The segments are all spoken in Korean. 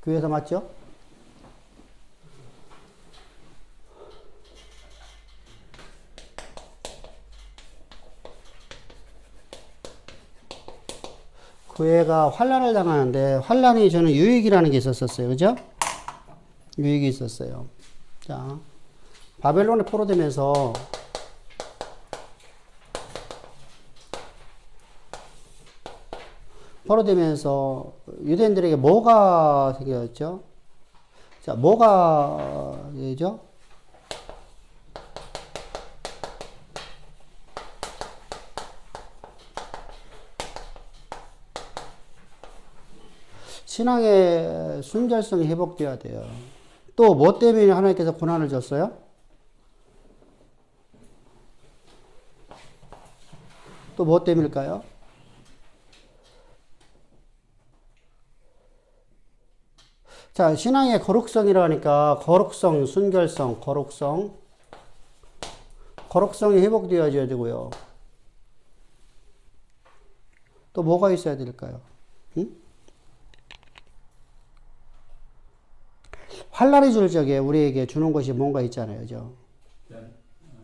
교회에서 맞죠? 교회가 환란을 당하는데 환란이 저는 유익이라는 게 있었어요. 그죠? 유익이 있었어요. 자, 바벨론에 포로되면서 유대인들에게 뭐가 생겼죠? 자, 뭐가 되죠? 신앙의 순결성이 회복되어야 돼요. 또 뭐 때문에 하나님께서 고난을 줬어요? 또 뭐 때문일까요? 자, 신앙의 거룩성이라 하니까 거룩성, 순결성, 거룩성이 회복되어져야 되고요. 또 뭐가 있어야 될까요? 응? 환란이 줄 적에 우리에게 주는 것이 뭔가 있잖아요. 그죠?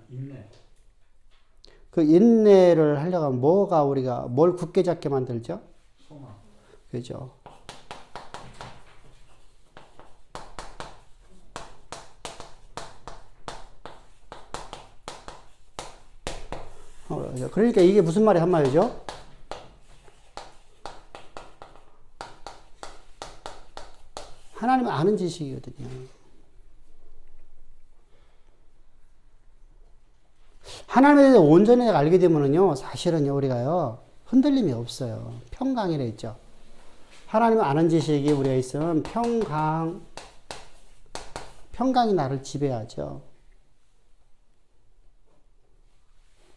인내. 그 인내를 하려고 하면 우리가 뭘 굳게 잡게 만들죠? 소망. 그죠? 그러니까 이게 무슨 말이 한 말이죠? 하나님을 아는 지식이거든요. 하나님에 대해서 온전히 알게 되면은요, 사실은요, 우리가요, 흔들림이 없어요. 평강이라 했죠. 하나님을 아는 지식이 우리가 있으면 평강이 나를 지배하죠.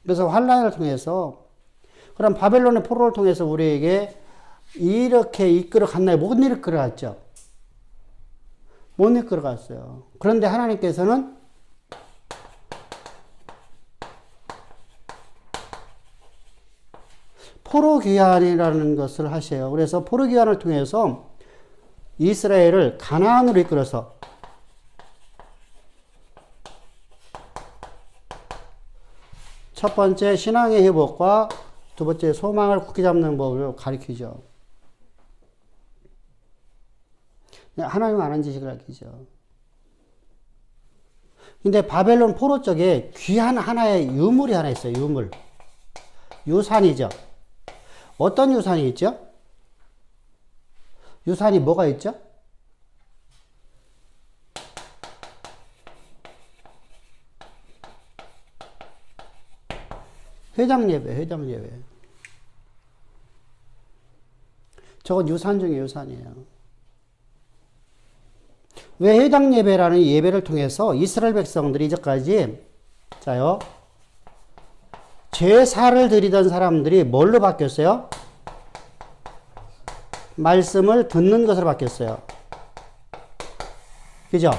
그래서 환란을 통해서, 그럼 바벨론의 포로를 통해서 우리에게 이렇게 이끌어 갔나요? 못 이끌어 갔죠. 못 이끌어 갔어요. 그런데 하나님께서는 포로 귀환이라는 것을 하셔요. 그래서 포로 귀환을 통해서 이스라엘을 가나안으로 이끌어서 첫 번째 신앙의 회복과 두 번째 소망을 굳게 잡는 법을 가르치죠. 하나님 아는 지식을 가르치죠. 근데 바벨론 포로 쪽에 귀한 하나의 유물이 하나 있어요. 유산이죠. 어떤 유산이 있죠? 유산이 뭐가 있죠? 회당 예배. 저건 유산 중에 유산이에요. 왜 회당 예배라는 예배를 통해서 이스라엘 백성들이 이제까지, 자요, 제사를 드리던 사람들이 뭘로 바뀌었어요? 말씀을 듣는 것으로 바뀌었어요. 그죠?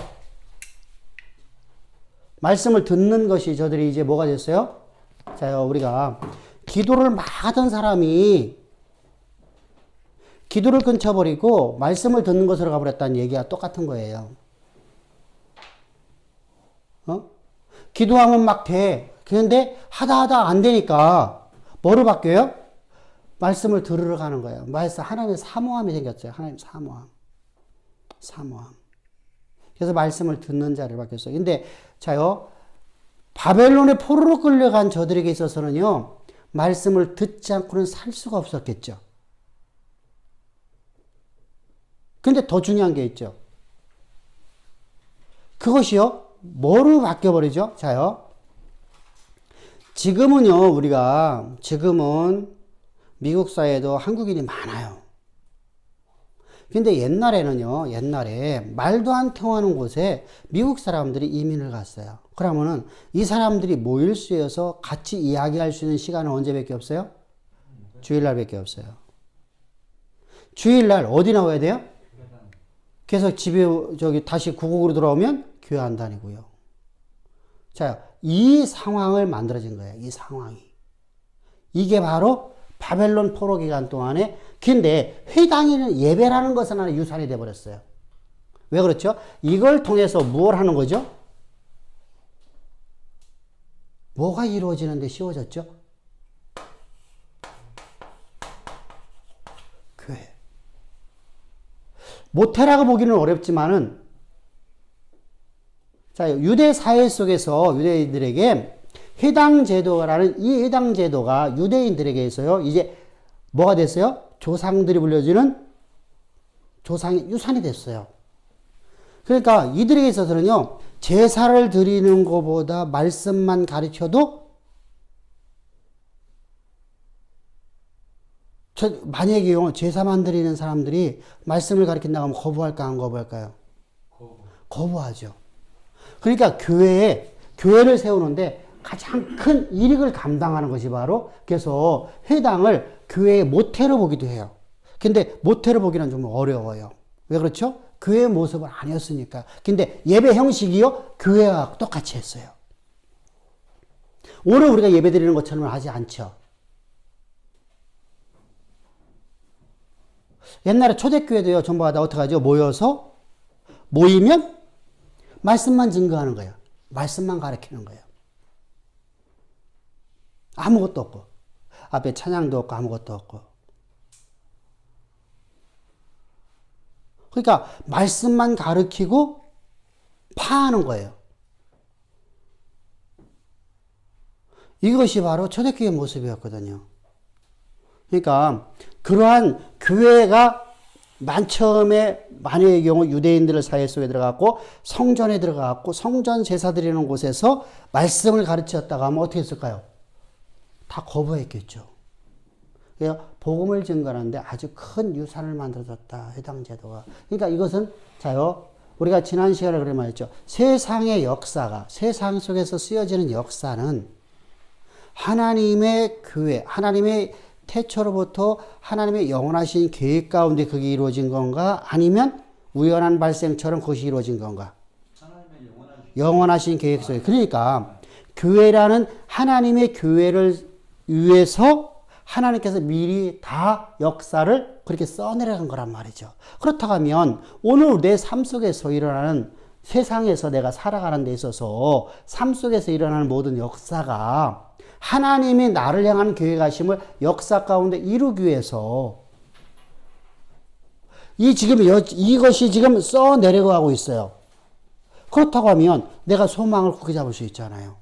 말씀을 듣는 것이 저들이 이제 뭐가 됐어요? 자요, 우리가 기도를 막 하던 사람이 기도를 끊쳐버리고 말씀을 듣는 것으로 가버렸다는 얘기가 똑같은 거예요. 기도하면 막 돼. 그런데 하다 안 되니까 뭐로 바뀌어요? 말씀을 들으러 가는 거예요. 하나님의 사모함이 생겼어요. 하나님 사모함. 그래서 말씀을 듣는 자를 바뀌었어요. 근데 자요, 바벨론의 포로로 끌려간 저들에게 있어서는요, 말씀을 듣지 않고는 살 수가 없었겠죠. 근데 더 중요한 게 있죠. 그것이요, 뭐로 바뀌어버리죠? 자요, 지금은 미국 사회에도 한국인이 많아요. 근데 옛날에 말도 안 통하는 곳에 미국 사람들이 이민을 갔어요. 그러면은 이 사람들이 모일 수 있어서 같이 이야기할 수 있는 시간은 언제밖에 없어요? 주일날밖에 없어요. 주일날 어디 나와야 돼요? 그래서 집에 다시 구국으로 돌아오면 교회 안 다니고요. 자, 이 상황을 만들어진 거예요. 이 상황이. 이게 바로 바벨론 포로 기간 동안에, 근데 회당에는 예배라는 것은 하나 유산이 돼버렸어요. 왜 그렇죠? 이걸 통해서 뭘 하는 거죠? 뭐가 이루어지는데 쉬워졌죠? 교회. 모태라고 보기는 어렵지만은, 자, 유대 사회 속에서 유대인들에게 회당 제도라는 이 회당 제도가 유대인들에게서요, 이제 뭐가 됐어요? 조상들이 불려주는 조상의 유산이 됐어요. 그러니까 이들에게 있어서는요, 제사를 드리는 것보다 말씀만 가르쳐도 만약에요, 제사만 드리는 사람들이 말씀을 가르친다고 하면 거부할까, 안 거부할까요? 거부하죠. 그러니까 교회를 세우는데 가장 큰 이익을 감당하는 것이 바로, 그래서 회당을 교회의 모태로 보기도 해요. 근데 모태로 보기는 좀 어려워요. 왜 그렇죠? 교회의 모습은 아니었으니까. 근데 예배 형식이요, 교회와 똑같이 했어요. 오늘 우리가 예배 드리는 것처럼 하지 않죠. 옛날에 초대교회도요, 전부 다 어떻게 하죠? 모이면 말씀만 증거하는 거예요. 말씀만 가르치는 거예요. 아무것도 없고, 앞에 찬양도 없고, 아무것도 없고. 그러니까 말씀만 가르치고 파하는 거예요. 이것이 바로 초대교회의 모습이었거든요. 그러니까 그러한 교회가 처음에 만약의 경우 유대인들의 사회 속에 들어갔고 성전에 들어갔고 성전 제사 드리는 곳에서 말씀을 가르쳤다가 하면 어떻게 했을까요? 다 거부했겠죠. 그래서 복음을 증거하는데 아주 큰 유산을 만들어줬다, 해당 제도가. 그러니까 이것은, 자요, 우리가 지난 시간에 그런 말 했죠. 세상의 역사가, 세상 속에서 쓰여지는 역사는 하나님의 교회, 하나님의 태초로부터 하나님의 영원하신 계획 가운데 그게 이루어진 건가? 아니면 우연한 발생처럼 그것이 이루어진 건가? 하나님의 영원하신 계획 속에. 그러니까 교회라는 하나님의 교회를 위해서 하나님께서 미리 다 역사를 그렇게 써내려간 거란 말이죠. 그렇다고 하면 오늘 내 삶 속에서 일어나는, 세상에서 내가 살아가는 데 있어서 삶 속에서 일어나는 모든 역사가 하나님이 나를 향한 계획하심을 역사 가운데 이루기 위해서 이것이 지금 써내려가고 있어요. 그렇다고 하면 내가 소망을 굳게 잡을 수 있잖아요.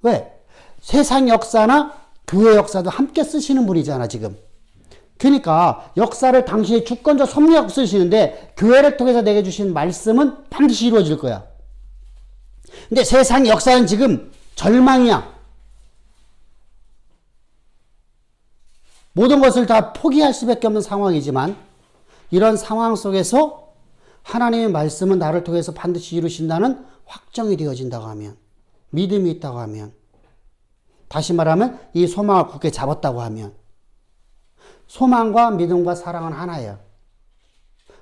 왜? 세상 역사나 교회 역사도 함께 쓰시는 분이잖아, 지금. 그러니까 역사를 당신의 주권적 섭리하고 쓰시는데 교회를 통해서 내게 주신 말씀은 반드시 이루어질 거야. 근데 세상 역사는 지금 절망이야. 모든 것을 다 포기할 수밖에 없는 상황이지만 이런 상황 속에서 하나님의 말씀은 나를 통해서 반드시 이루신다는 확정이 되어진다고 하면, 믿음이 있다고 하면, 다시 말하면 이 소망을 굳게 잡았다고 하면, 소망과 믿음과 사랑은 하나예요.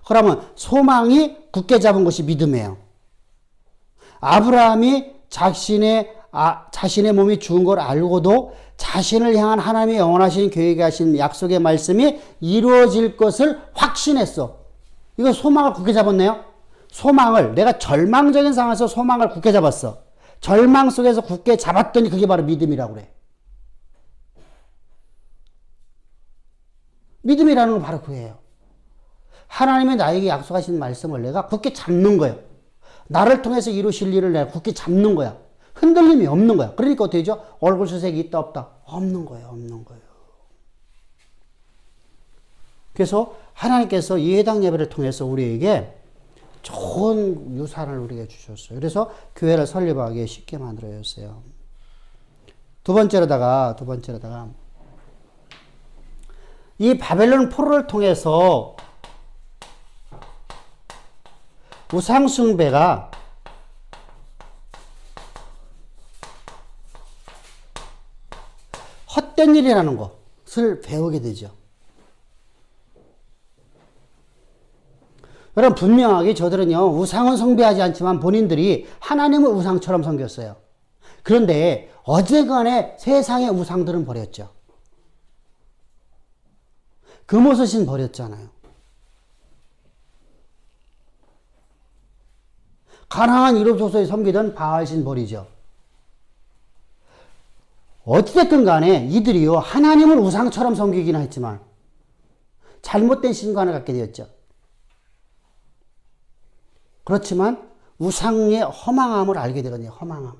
그러면 소망이 굳게 잡은 것이 믿음이에요. 아브라함이 자신의 몸이 죽은 걸 알고도 자신을 향한 하나님의 영원하신 계획에 하신 약속의 말씀이 이루어질 것을 확신했어. 이거 소망을 굳게 잡았네요. 소망을, 내가 절망적인 상황에서 소망을 굳게 잡았어. 절망 속에서 굳게 잡았더니 그게 바로 믿음이라고 그래. 믿음이라는 건 바로 그거예요. 하나님이 나에게 약속하신 말씀을 내가 굳게 잡는 거예요. 나를 통해서 이루실 일을 내가 굳게 잡는 거야. 흔들림이 없는 거야. 그러니까 어떻게 되죠? 얼굴 수색이 있다 없다? 없는 거예요. 없는 거예요. 그래서 하나님께서 이 해당 예배를 통해서 우리에게 좋은 유산을 우리에게 주셨어요. 그래서 교회를 설립하기 쉽게 만들어줬어요. 두 번째로다가 이 바벨론 포로를 통해서 우상숭배가 헛된 일이라는 것을 배우게 되죠. 여러분, 분명하게 저들은요, 우상은 숭배하지 않지만 본인들이 하나님을 우상처럼 섬겼어요. 그런데 어제간에 세상의 우상들은 버렸죠. 금오스신 버렸잖아요. 가나안 유럽 족속이 섬기던 바알신 버리죠. 어찌됐든 간에 이들이요, 하나님을 우상처럼 섬기긴 했지만 잘못된 신관을 갖게 되었죠. 그렇지만 우상의 허망함을 알게 되거든요. 허망함.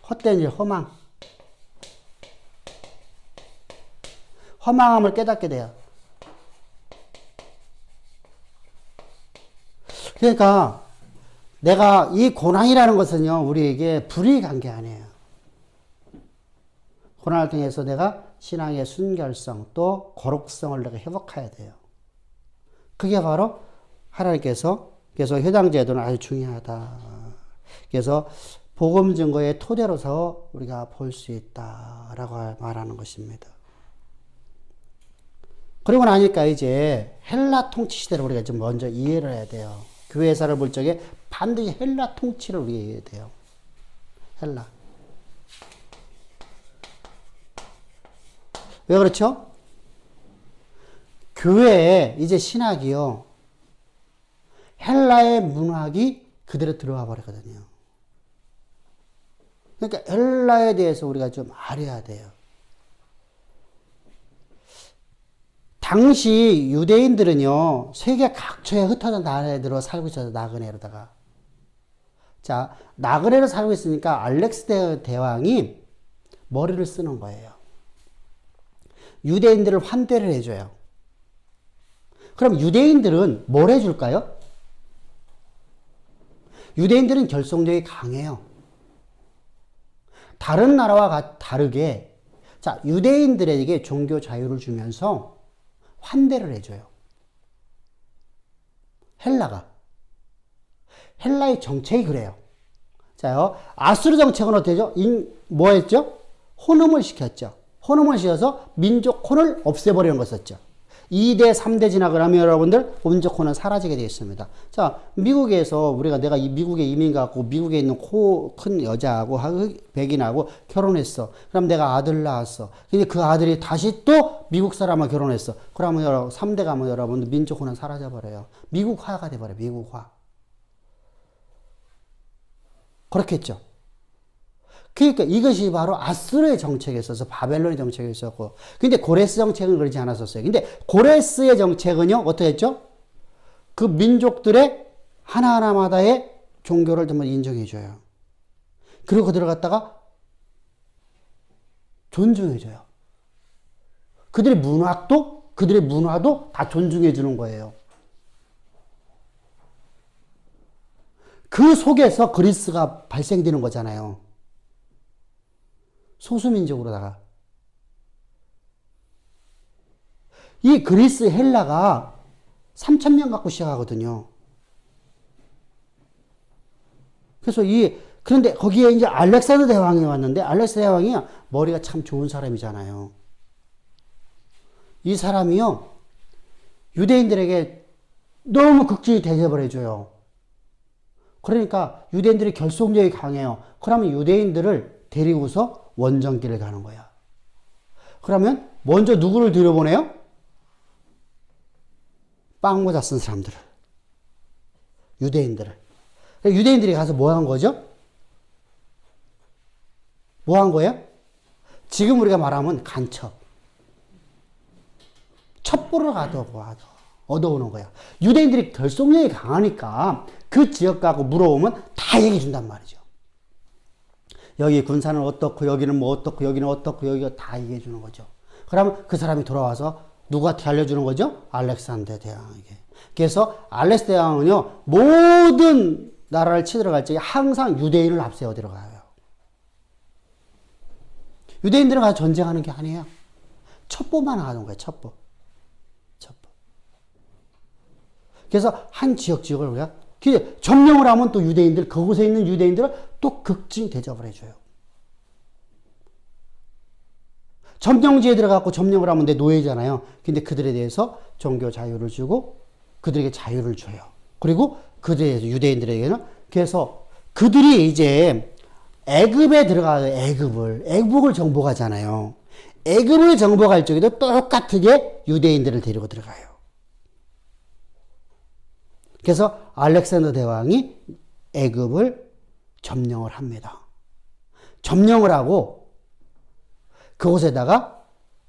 헛된 일, 허망. 허망함을 깨닫게 돼요. 그러니까 내가 이 고난이라는 것은요, 우리에게 불이익 한 게 아니에요. 고난을 통해서 내가 신앙의 순결성 또 거룩성을 내가 회복해야 돼요. 그게 바로 하나님께서 그래서 회당 제도는 아주 중요하다. 그래서 복음 증거의 토대로서 우리가 볼 수 있다라고 말하는 것입니다. 그리고 나니까 이제 헬라 통치 시대를 우리가 좀 먼저 이해를 해야 돼요. 교회 사를 볼 적에 반드시 헬라 통치를 우리가 이해해야 돼요. 헬라. 왜 그렇죠? 교회에 이제 신학이요, 헬라의 문학이 그대로 들어와 버렸거든요. 그러니까 헬라에 대해서 우리가 좀 알아야 돼요. 당시 유대인들은요, 세계 각처에 흩어져 나라들어 살고 있어서 나그네로다가. 자, 나그네로 살고 있으니까 알렉스 대왕이 머리를 쓰는 거예요. 유대인들을 환대를 해줘요. 그럼 유대인들은 뭘 해줄까요? 유대인들은 결속력이 강해요. 다른 나라와 다르게, 자, 유대인들에게 종교 자유를 주면서 환대를 해줘요. 헬라의 정책이 그래요. 자요, 아수르 정책은 어때죠? 뭐 했죠? 혼음을 시켰죠. 혼음을 시켜서 민족 혼을 없애버리는 것이었죠. 2대, 3대 지나고 나면 여러분들 민족 혼은 사라지게 되어 있습니다. 자, 미국에서 내가 미국에 이민 가고 미국에 있는 큰 여자하고 백인하고 결혼했어. 그럼 내가 아들 낳았어. 근데 그 아들이 다시 또 미국 사람하고 결혼했어. 그러면 3대 가면 여러분들 민족 혼은 사라져버려요. 미국화가 돼버려요. 미국화. 그렇겠죠. 그러니까 이것이 바로 아수르의 정책에 있어서 바벨론의 정책에 있었고, 근데 고레스 정책은 그러지 않았었어요. 근데 고레스의 정책은요, 어떻게 했죠? 그 민족들의 하나하나마다의 종교를 정말 인정해줘요. 그리고 그들을 갖다가 존중해줘요. 그들의 문화도 다 존중해주는 거예요. 그 속에서 그리스가 발생되는 거잖아요. 소수민족으로다가. 이 그리스 헬라가 3,000명 갖고 시작하거든요. 그래서 그런데 거기에 이제 알렉산더 대왕이 왔는데, 알렉산더 대왕이 머리가 참 좋은 사람이잖아요. 이 사람이요, 유대인들에게 너무 극진히 대접을 해줘요. 그러니까 유대인들이 결속력이 강해요. 그러면 유대인들을 데리고서 원정길을 가는 거야. 그러면 먼저 누구를 들여보내요? 빵 모자 쓴 사람들을. 유대인들을. 유대인들이 가서 뭐 한 거죠? 뭐 한 거예요? 지금 우리가 말하면 간첩. 첩보를 얻어오는 거야. 유대인들이 결속력이 강하니까 그 지역 가고 물어보면 다 얘기해 준단 말이죠. 여기 군사는 어떻고, 여기는 뭐 어떻고, 여기는 어떻고, 여기가 다 얘기해 주는 거죠. 그러면 그 사람이 돌아와서 누구한테 알려주는 거죠? 알렉산더 대왕에게. 그래서 알렉산더 대왕은요, 모든 나라를 치들어갈 적에 항상 유대인을 앞세워 들어가요. 유대인들은 가서 전쟁하는 게 아니에요. 첩보만 하는 거예요, 첩보. 그래서 한 지역을 우리가 점령을 하면 또 유대인들, 그곳에 있는 유대인들을 또 극진 대접을 해줘요. 점령지에 들어가고 점령을 하면 내 노예잖아요. 근데 그들에 대해서 종교 자유를 주고 그들에게 자유를 줘요. 그리고 그들에 대해서 유대인들에게는, 그래서 그들이 이제 애굽에 들어가요. 애굽을 정복하잖아요. 애굽을 정복할 적에도 똑같게 유대인들을 데리고 들어가요. 그래서 알렉산더 대왕이 애굽을 점령을 합니다. 점령을 하고 그곳에다가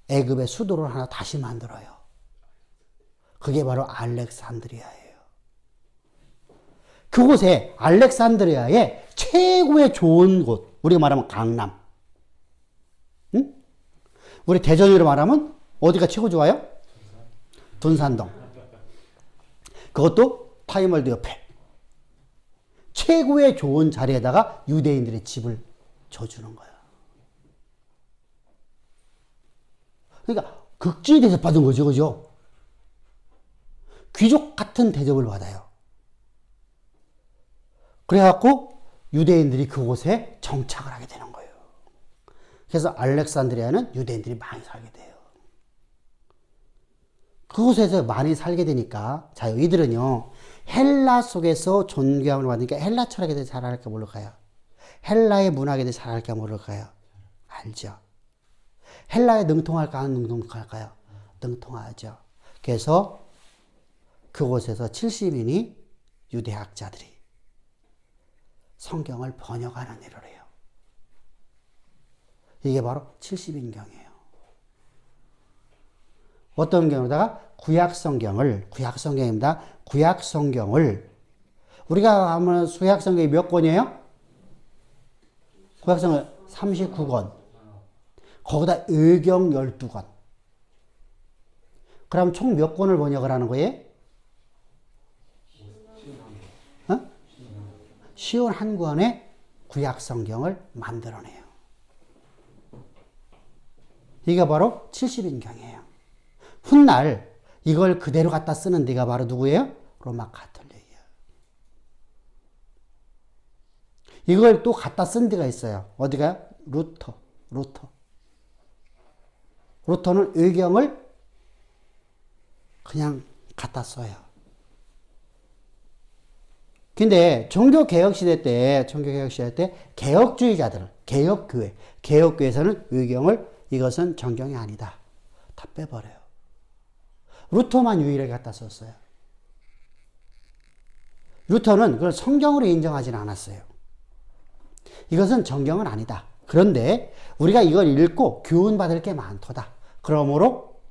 애굽의 수도를 하나 다시 만들어요. 그게 바로 알렉산드리아예요. 그곳에 알렉산드리아의 최고의 좋은 곳, 우리가 말하면 강남. 응? 우리 대전으로 말하면 어디가 최고 좋아요? 둔산동. 그것도 타이머드 옆에. 최고의 좋은 자리에다가 유대인들의 집을 줘주는 거야. 그러니까 극진히 대접받은 거죠, 그죠? 귀족 같은 대접을 받아요. 그래갖고 유대인들이 그곳에 정착을 하게 되는 거예요. 그래서 알렉산드리아는 유대인들이 많이 살게 돼요. 그곳에서 많이 살게 되니까, 자, 이들은요, 헬라 속에서 존경을 받으니까 헬라 철학에 대해 잘 알까 모를까요? 헬라의 문학에 대해 잘 알까 모를까요? 알죠. 헬라에 능통할까 안 능통할까요? 능통하죠. 그래서 그곳에서 70인이 유대학자들이 성경을 번역하는 일을 해요. 이게 바로 70인경이에요. 어떤 경우다가 구약성경입니다. 구약성경을 우리가 하면 구약성경이 몇 권이에요? 구약성경 39권. 거기다 의경 12권. 그럼 총 몇 권을 번역을 하는 거예요? 51권의 구약성경을 만들어내요. 이게 바로 70인경이에요. 훗날 이걸 그대로 갖다 쓰는 데가 바로 누구예요? 로마 가톨릭이에요. 이걸 또 갖다 쓴 데가 있어요. 어디가요? 루터는 의경을 그냥 갖다 써요. 근데 종교개혁시대 때 개혁주의자들, 개혁교회에서는 의경을 이것은 정경이 아니다. 다 빼버려요. 루터만 유일하게 갖다 썼어요. 루터는 그걸 성경으로 인정하지는 않았어요. 이것은 정경은 아니다. 그런데 우리가 이걸 읽고 교훈받을 게 많도다. 그러므로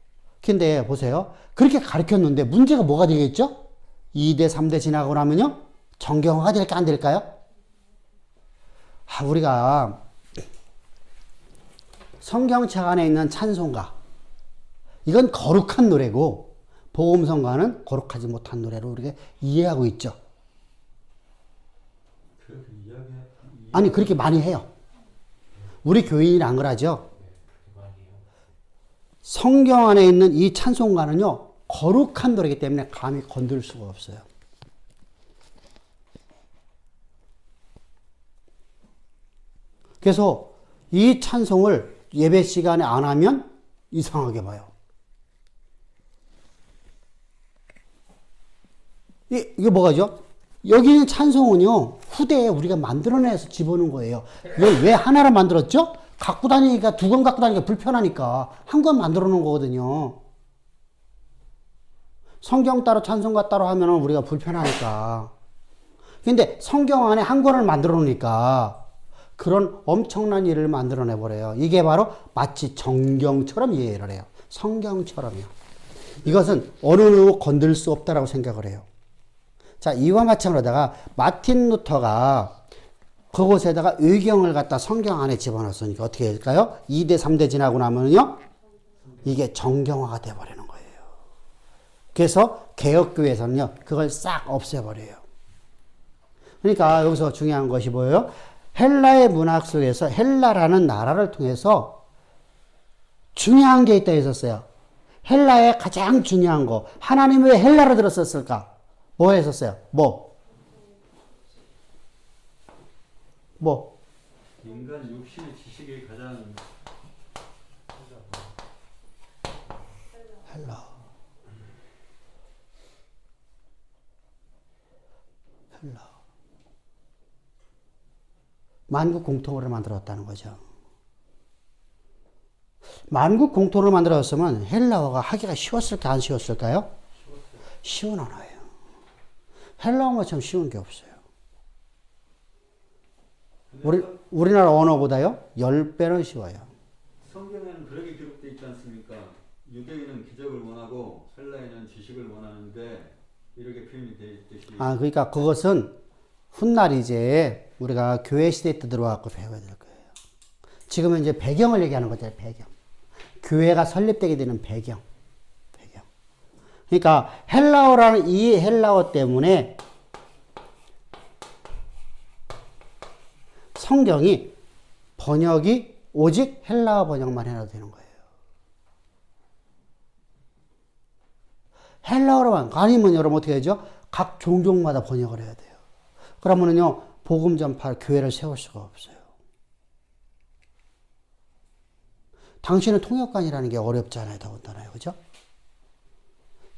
근데 보세요. 그렇게 가르쳤는데 문제가 뭐가 되겠죠? 2대, 3대 지나고 나면요. 정경화가 될까 안 될까요? 우리가 성경책 안에 있는 찬송가 이건 거룩한 노래고 복음성가는 거룩하지 못한 노래로 우리가 이해하고 있죠. 아니 그렇게 많이 해요. 우리 교인이 안 그러죠. 성경 안에 있는 이 찬송가는요. 거룩한 노래이기 때문에 감히 건들 수가 없어요. 그래서 이 찬송을 예배 시간에 안 하면 이상하게 봐요. 이게 뭐가죠? 여기 있는 찬송은요, 후대에 우리가 만들어내서 집어넣은 거예요. 이걸 왜 하나를 만들었죠? 갖고 다니니까, 두 권 갖고 다니기가 불편하니까 한 권 만들어 놓은 거거든요. 성경 따로 찬송가 따로 하면 우리가 불편하니까. 근데 성경 안에 한 권을 만들어 놓으니까 그런 엄청난 일을 만들어내 버려요. 이게 바로 마치 정경처럼 이해를 해요. 성경처럼요. 이것은 어느 누구 건들 수 없다라고 생각을 해요. 자, 이와 마찬가지로다가 마틴 루터가 그곳에다가 의경을 갖다 성경 안에 집어넣었으니까 어떻게 될까요? 2대, 3대 지나고 나면요. 이게 정경화가 돼버리는 거예요. 그래서 개혁교회에서는요. 그걸 싹 없애버려요. 그러니까 여기서 중요한 것이 뭐예요? 헬라의 문학 속에서 헬라라는 나라를 통해서 중요한 게 있다 했었어요. 헬라의 가장 중요한 거. 하나님이 왜 헬라로 들었었을까? 뭐 했었어요? 뭐? 인간 육신의 지식이 가장 헬라. 만국 공통어를 만들었다는 거죠. 만국 공통어를 만들었으면 헬라어가 하기가 쉬웠을까 안 쉬웠을까요? 쉬운 언어예요. 헬라어처럼 쉬운 게 없어요. 근데 우리나라 언어보다요 10배는 쉬워요. 성경에는 그렇게 기록되어 있지 않습니까? 유대인은 기적을 원하고 헬라인은 지식을 원하는데 이렇게 표현이 되어 있듯이. 그러니까 그것은 훗날 이제 우리가 교회 시대 때 들어와서 배워야 될 거예요. 지금은 이제 배경을 얘기하는 거죠. 배경. 교회가 설립되게 되는 배경. 그러니까 헬라어라는 이 헬라어 때문에 성경이 번역이 오직 헬라어 번역만 해도 되는 거예요. 헬라어로만, 아니면 여러분 어떻게 하죠? 각 종족마다 번역을 해야 돼요. 그러면은요, 복음 전파 교회를 세울 수가 없어요. 당신은 통역관이라는 게 어렵잖아요, 더군다나요, 그죠?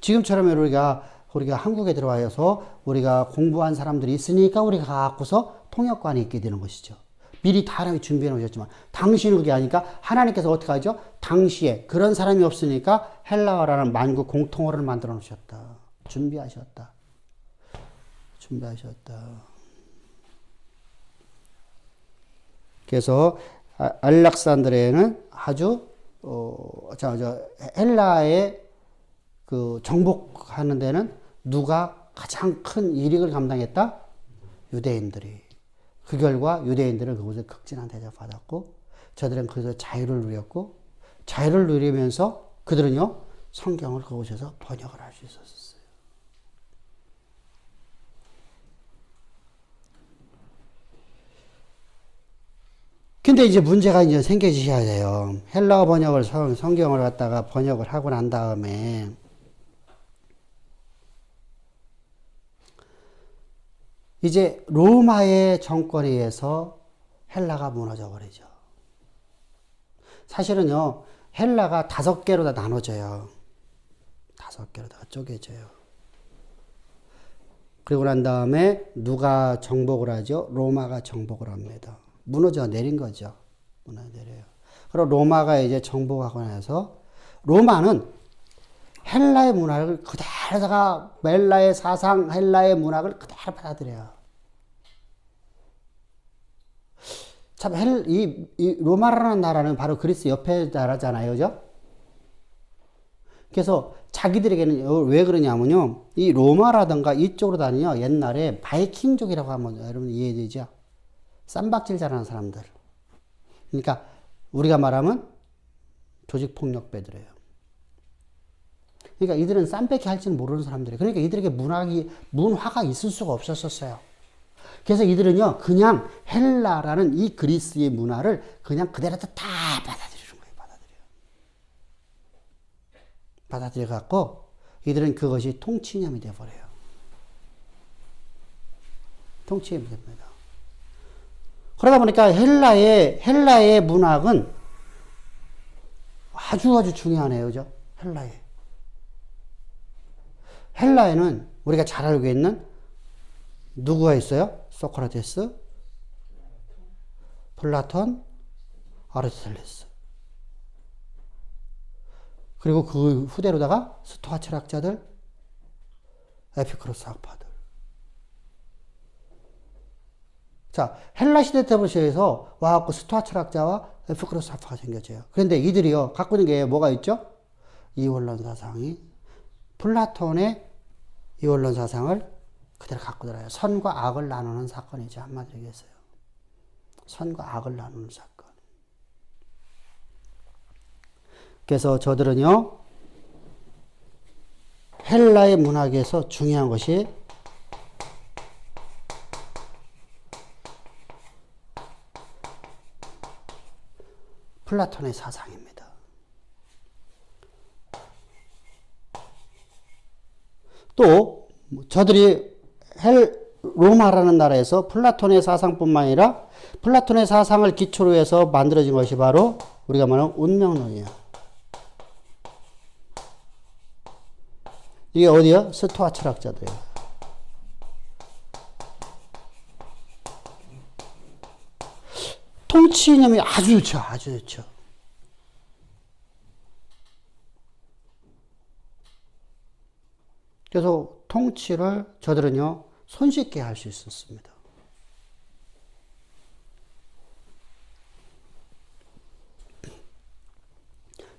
지금처럼 우리가 한국에 들어와서 우리가 공부한 사람들이 있으니까 우리가 갖고서 통역관이 있게 되는 것이죠. 미리 다 하나님이 준비해 놓으셨지만 당신은 그게 아니까 하나님께서 어떻게 하죠? 당시에 그런 사람이 없으니까 헬라어라는 만국 공통어를 만들어 놓으셨다. 준비하셨다. 그래서 알렉산드리아는 아주 헬라의 그 정복하는 데는 누가 가장 큰 이익을 감당했다? 유대인들이. 그 결과 유대인들은 그곳에 극진한 대접을 받았고 저들은 그것에서 자유를 누렸고 자유를 누리면서 그들은요 성경을 그곳에서 번역을 할 수 있었어요. 근데 이제 문제가 이제 생겨지셔야 돼요. 헬라어 번역을 성경을 갖다가 번역을 하고 난 다음에 이제 로마의 정권에 의해서 헬라가 무너져 버리죠. 사실은요, 헬라가 5개로 다 나눠져요. 5개로 다 쪼개져요. 그리고 난 다음에 누가 정복을 하죠? 로마가 정복을 합니다. 무너져 내린 거죠. 무너져 내려요. 그리고 로마가 이제 정복하고 나서 로마는 헬라의 문화를 그대로다가 헬라의 사상, 헬라의 문학을 그대로 받아들여요. 참, 이 로마라는 나라는 바로 그리스 옆에 나라잖아요. 그죠? 그래서 자기들에게는 왜 그러냐면요. 이 로마라든가 이쪽으로 다니요. 옛날에 바이킹족이라고 하면 여러분 이해되죠? 쌈박질 잘하는 사람들. 그러니까 우리가 말하면 조직폭력배들이에요. 그러니까 이들은 쌈뺏기 할지는 모르는 사람들이에요. 그러니까 이들에게 문화가 있을 수가 없었어요. 그래서 이들은요, 그냥 헬라라는 이 그리스의 문화를 그냥 그대로 다 받아들이는 거예요. 받아들여갖고 이들은 그것이 통치념이 되어버려요. 통치념이 됩니다. 그러다 보니까 헬라의 문학은 아주 중요하네요. 그죠? 헬라에는 우리가 잘 알고 있는 누구가 있어요? 소크라테스, 플라톤, 아리스토텔레스. 그리고 그 후대로다가 스토아 철학자들, 에피쿠로스 학파들. 자, 헬라 시대 때부터 와갖고 스토아 철학자와 에피쿠로스 학파가 생겨져요. 그런데 이들이요, 갖고 있는 게 뭐가 있죠? 이원론 사상이, 플라톤의 이원론 사상을 그대로 갖고 들어요. 선과 악을 나누는 사건이죠. 한마디로 얘기해서요. 선과 악을 나누는 사건. 그래서 저들은요, 헬라의 문학에서 중요한 것이 플라톤의 사상입니다. 또 저들이 로마라는 나라에서 플라톤의 사상뿐만 아니라 플라톤의 사상을 기초로 해서 만들어진 것이 바로 우리가 말하는 운명론이에요. 이게 어디요? 스토아 철학자들이에요. 통치 이념이 아주 좋죠. 그래서 통치를 저들은요, 손쉽게 할 수 있었습니다.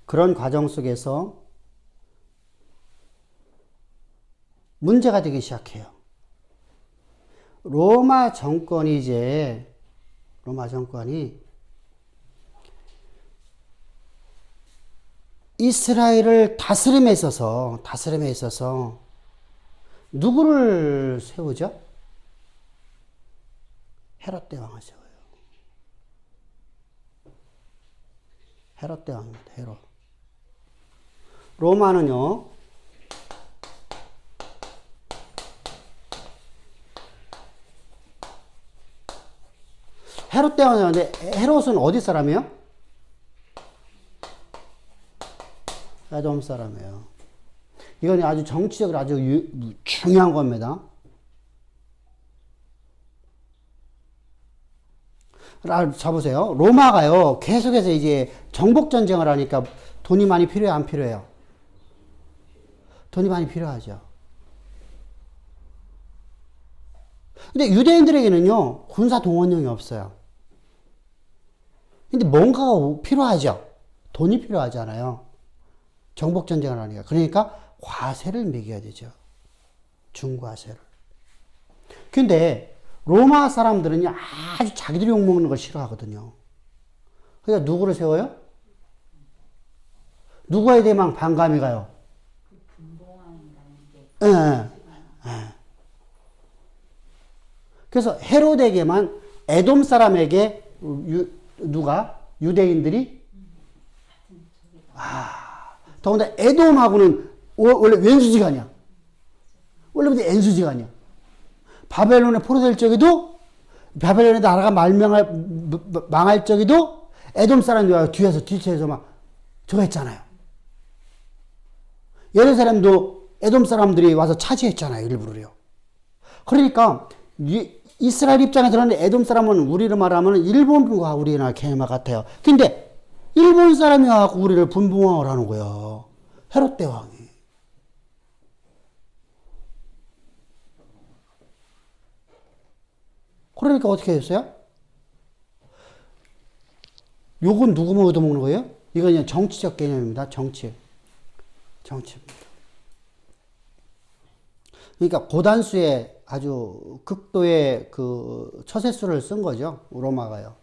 그런 과정 속에서 문제가 되기 시작해요. 로마 정권이 이스라엘을 다스림에 있어서 누구를 세우죠? 헤롯 대왕을 세워요. 헤롯 대왕입니다. 헤롯. 로마는요, 헤롯 대왕이었는데 헤롯은 어디 사람이에요? 에돔 사람이에요. 이건 아주 정치적으로 아주 중요한 겁니다. 자 보세요. 로마가요, 계속해서 이제 정복 전쟁을 하니까 돈이 많이 필요해요, 안 필요해요? 돈이 많이 필요하죠. 근데 유대인들에게는요, 군사 동원령이 없어요. 근데 뭔가가 필요하죠. 돈이 필요하잖아요. 정복 전쟁을 하니까. 그러니까 과세를 매겨야 되죠. 중과세를. 근데 로마 사람들은요, 아주 자기들이 욕먹는 걸 싫어하거든요. 그러니까 누구를 세워요? 누구에 대해만 반감이 가요? 예, 예. 그래서 헤롯에게만, 에돔 사람에게 유대인들이 더군다나 에돔하고는 원래 왼수지간이야. 원래부터 N수지간이야. 바벨론에 포로될 적에도, 바벨론의 나라가 망할 적에도 에돔 사람들이 뒤에서 막 저거 했잖아요. 예루살렘도 에돔 사람들이 와서 차지했잖아요, 일부러요. 그러니까 이스라엘 입장에서는 에돔 사람은 우리를 말하면 일본과 우리나라 개념과 같아요. 근데 일본 사람이 와서 우리를 분봉왕을 하는 거예요. 헤롯 대왕이. 그러니까 어떻게 했어요? 요건 누구만 얻어먹는 거예요? 이건 그냥 정치적 개념입니다. 정치입니다. 그러니까 고단수의 아주 극도의 그 처세술을 쓴 거죠. 로마가요.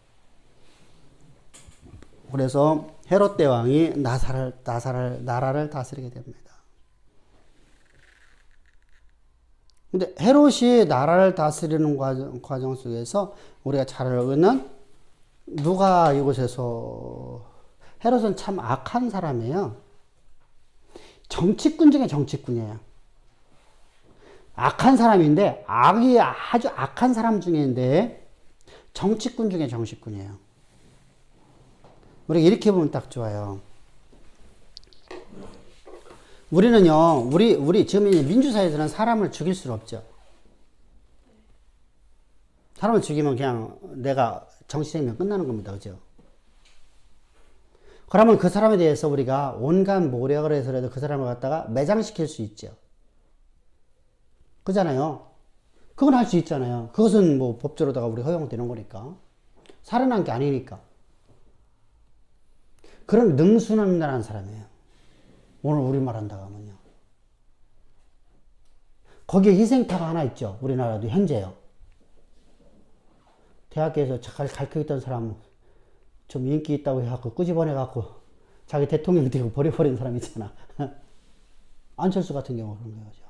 그래서 헤롯 대왕이 나라를 다스리게 됩니다. 근데 헤롯이 나라를 다스리는 과정 속에서 우리가 잘 알고 있는 누가 이곳에서 헤롯은 참 악한 사람이에요. 정치꾼 중에 정치꾼이에요. 악한 사람인데 악이 아주 악한 사람 중인데 정치꾼 중에 정치꾼이에요. 우리가 이렇게 보면 딱 좋아요. 우리는요, 우리 지금 민주사회에서는 사람을 죽일 수는 없죠. 사람을 죽이면 그냥 내가 정치생명 끝나는 겁니다. 그죠? 그러면 그 사람에 대해서 우리가 온갖 모략을 해서라도 그 사람을 갖다가 매장시킬 수 있죠. 그잖아요. 그건 할 수 있잖아요. 그것은 뭐 법조로다가 우리 허용되는 거니까. 살인한 게 아니니까. 그런 능수능란한 사람이에요. 오늘 우리말 한다고 하면요. 거기에 희생타가 하나 있죠. 우리나라도 현재요. 대학교에서 잘 가르쳐있던 사람 좀 인기 있다고 해갖고 끄집어내갖고 자기 대통령 되고 버려버린 사람 있잖아. 안철수 같은 경우 그런 거죠.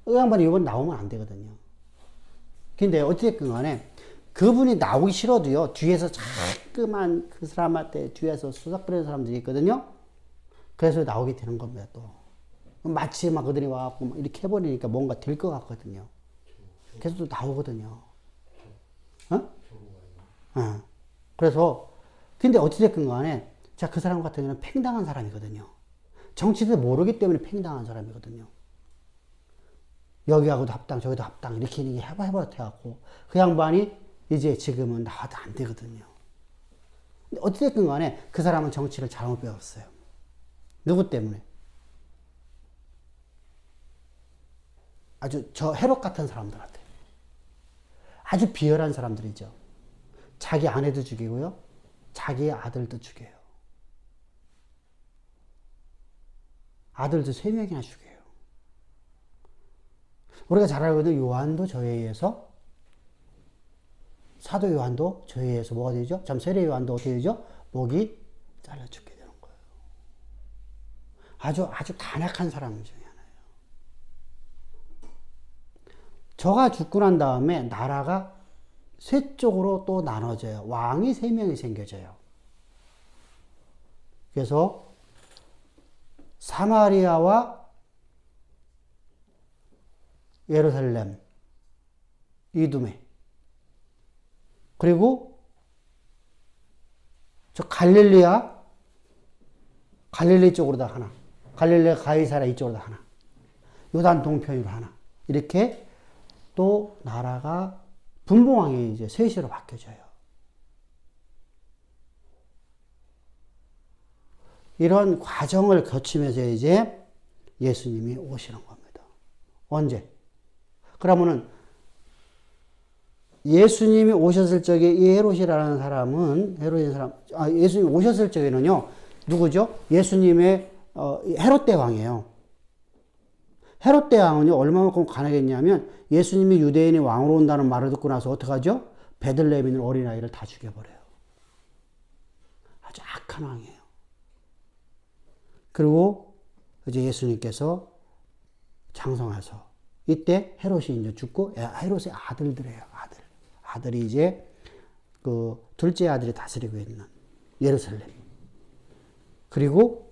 이 양반이 이번 나오면 안 되거든요. 근데 어찌됐든 간에 그분이 나오기 싫어도요, 뒤에서 자꾸만 그 사람한테 뒤에서 수작 부리는 사람들이 있거든요. 그래서 나오게 되는 겁니다, 또. 마치 막 그들이 와갖고 막 이렇게 해버리니까 뭔가 될 것 같거든요. 그래서 또 나오거든요. 그래서, 근데 어찌됐든 간에, 자, 그 사람 같은 경우는 팽당한 사람이거든요. 정치도 모르기 때문에 팽당한 사람이거든요. 여기하고도 합당, 저기도 합당, 이렇게 해버려갖고, 그 양반이 이제 지금은 나와도 안 되거든요. 근데 어찌됐든 간에 그 사람은 정치를 잘못 배웠어요. 누구 때문에? 아주 저 헤롯 같은 사람들 같아요. 아주 비열한 사람들이죠. 자기 아내도 죽이고요. 자기의 아들도 죽여요. 아들도 3명이나 죽여요. 우리가 잘 알고 있는 요한도 저에 의해서, 사도 요한도 저에 의해서 뭐가 되죠? 참 세례 요한도 어떻게 되죠? 목이 잘라 죽게 되는 거예요. 아주 간악한 사람 중에 하나예요. 저가 죽고 난 다음에 나라가 세 쪽으로 또 나눠져요. 왕이 3명이 생겨져요. 그래서 사마리아와 예루살렘, 이두메, 그리고 저 갈릴리 쪽으로 다 하나, 갈릴리 가이사랴 이쪽으로 다 하나, 요단 동편으로 하나, 이렇게 또 나라가 분봉왕이 이제 셋으로 바뀌어져요. 이런 과정을 거치면서 이제 예수님이 오시는 겁니다. 언제? 그러면은 예수님이 오셨을 적에 이 헤롯이라는 사람은 예수님이 오셨을 적에는요, 누구죠? 예수님의 헤롯 대왕이에요. 헤롯 대왕은요, 얼마만큼 가난했냐면 예수님이 유대인이 왕으로 온다는 말을 듣고 나서 어떡하죠? 베들레헴에 있는 어린아이를 다 죽여버려요. 아주 악한 왕이에요. 그리고 이제 예수님께서 장성하셔서 이때 헤롯이 이제 죽고, 헤롯의 아들들이에요. 아들이 이제 그 둘째 아들이 다스리고 있는 예루살렘. 그리고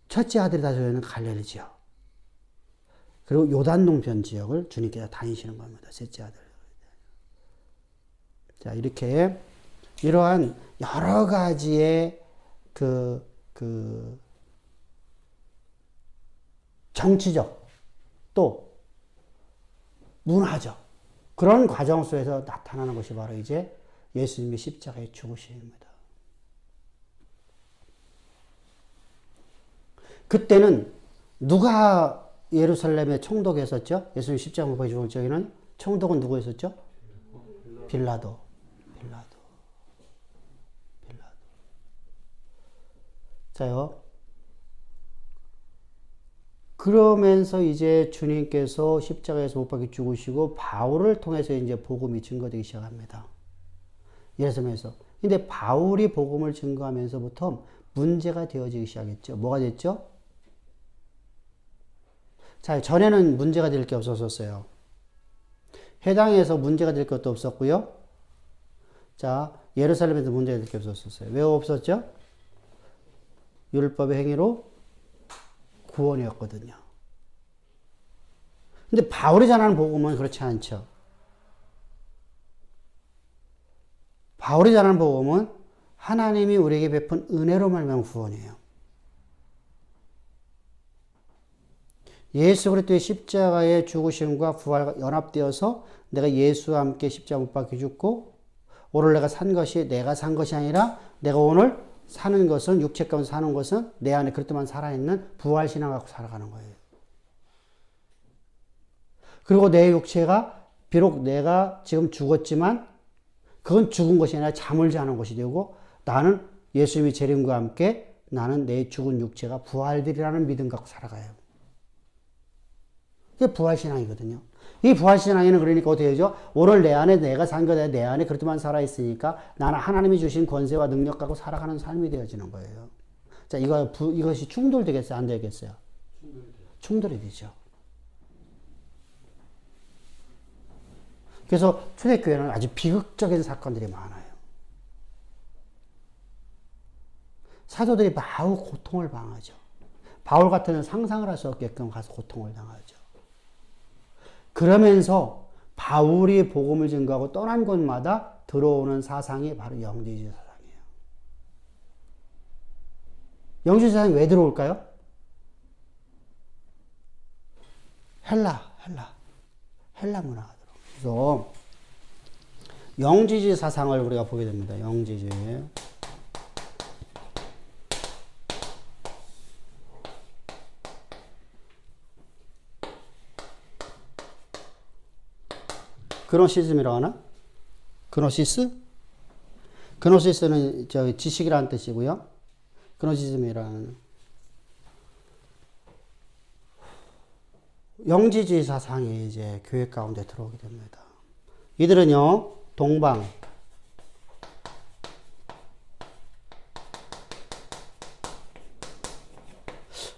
첫째 아들이 다스리고 있는 갈릴리 지역. 그리고 요단 동편 지역을 주님께서 다니시는 겁니다. 셋째 아들. 자, 이렇게 이러한 여러 가지의 정치적 또 문화적 그런 과정 속에서 나타나는 것이 바로 이제 예수님의 십자가의 죽으심입니다. 그때는 누가 예루살렘에 총독했었죠? 예수님 십자가 못 박혀 죽은 적에는 총독은 누구 했었죠? 빌라도. 자요. 그러면서 이제 주님께서 십자가에서 못 박혀 죽으시고 바울을 통해서 이제 복음이 증거되기 시작합니다. 예루살렘에서. 근데 바울이 복음을 증거하면서부터 문제가 되어지기 시작했죠. 뭐가 됐죠? 자, 전에는 문제가 될 게 없었어요. 해당에서 문제가 될 것도 없었고요. 자, 예루살렘에서 문제가 될 게 없었어요. 왜 없었죠? 율법의 행위로 구원이었거든요. 근데 바울이 전하는 복음은 그렇지 않죠. 바울이 전하는 복음은 하나님이 우리에게 베푼 은혜로 말미암은 구원이에요. 예수 그리스도의 십자가의 죽으심과 부활과 연합되어서 내가 예수와 함께 십자가 못 박혀 죽고 오늘 내가 산 것이 내가 산 것이 아니라 내가 오늘 사는 것은 육체 가운데 사는 것은 내 안에 그리스도만 살아있는 부활신앙 갖고 살아가는 거예요. 그리고 내 육체가 비록 내가 지금 죽었지만 그건 죽은 것이 아니라 잠을 자는 것이 되고 나는 예수님의 재림과 함께 나는 내 죽은 육체가 부활되리라는 믿음 갖고 살아가요. 이게 부활신앙이거든요. 이 부활신앙에는 그러니까 어떻게 되죠? 오늘 내 안에 내가 산 거다. 내 안에 그렇게만 살아있으니까 나는 하나님이 주신 권세와 능력 갖고 살아가는 삶이 되어지는 거예요. 자, 이것이 충돌되겠어요? 안 되겠어요? 충돌이 되죠. 그래서 초대교회는 아주 비극적인 사건들이 많아요. 사도들이 마구 고통을 당하죠. 바울 같은 상상을 할 수 없게끔 가서 고통을 당하죠. 그러면서 바울이 복음을 증거하고 떠난 곳마다 들어오는 사상이 바로 영지주의 사상이에요. 영지주의 사상이 왜 들어올까요? 헬라 문화가 들어옵니다. 그래서 영지주의 사상을 우리가 보게 됩니다. 영지주의. 그노시즘이라고 하나? 그노시스? 그노시스는 저 지식이라는 뜻이고요. 그노시즘이라는 영지주의 사상이 이제 교회 가운데 들어오게 됩니다. 이들은요, 동방,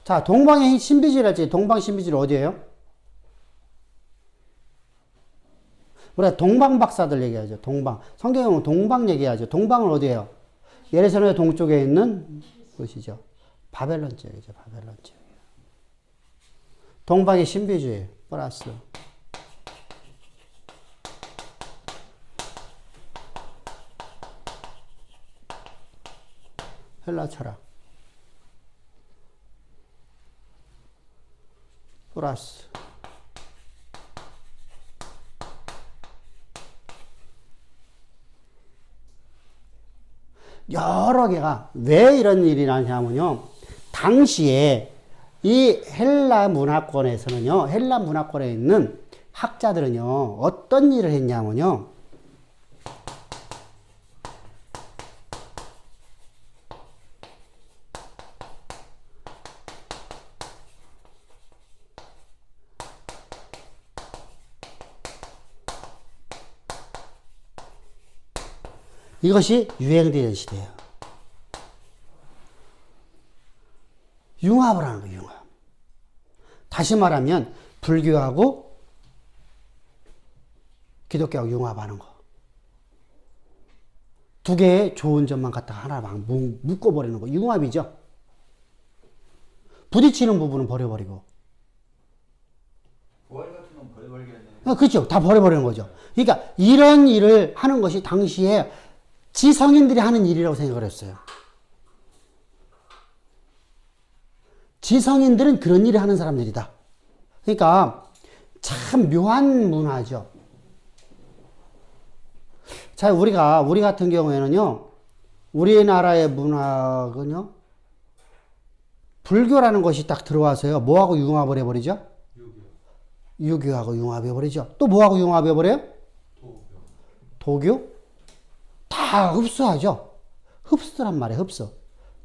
자, 동방의 신비주의랄지, 동방 신비주의 어디예요? 우리가 동방 박사들 얘기하죠. 동방. 성경에 보면 동방 얘기하죠. 동방은 어디예요? 예루살렘의 동쪽에 있는 곳이죠. 바벨론 지역이죠. 바벨론 지역. 동방의 신비주의 플러스 헬라 철학 플러스 여러 개가 왜 이런 일이 나냐면요. 당시에 이 헬라 문화권에서는요. 헬라 문화권에 있는 학자들은요. 어떤 일을 했냐면요. 이것이 유행되는 시대예요. 융합을 하는 거예요. 융합. 다시 말하면 불교하고 기독교하고 융합하는 거. 두 개의 좋은 점만 갖다가 하나 막 묶어버리는 거. 융합이죠. 부딪히는 부분은 버려버리고. 부활 같은 건 버려버리겠네요. 그렇죠. 다 버려버리는 거죠. 그러니까 이런 일을 하는 것이 당시에 지성인들이 하는 일이라고 생각을 했어요. 지성인들은 그런 일을 하는 사람들이다. 그러니까 참 묘한 문화죠. 자, 우리 같은 경우에는요, 우리나라의 문화는요, 불교라는 것이 딱 들어와서요, 뭐하고 융합을 해버리죠? 유교하고 융합해버리죠. 또 뭐하고 융합해버려요? 도교? 다 흡수하죠. 흡수란 말이에요, 흡수.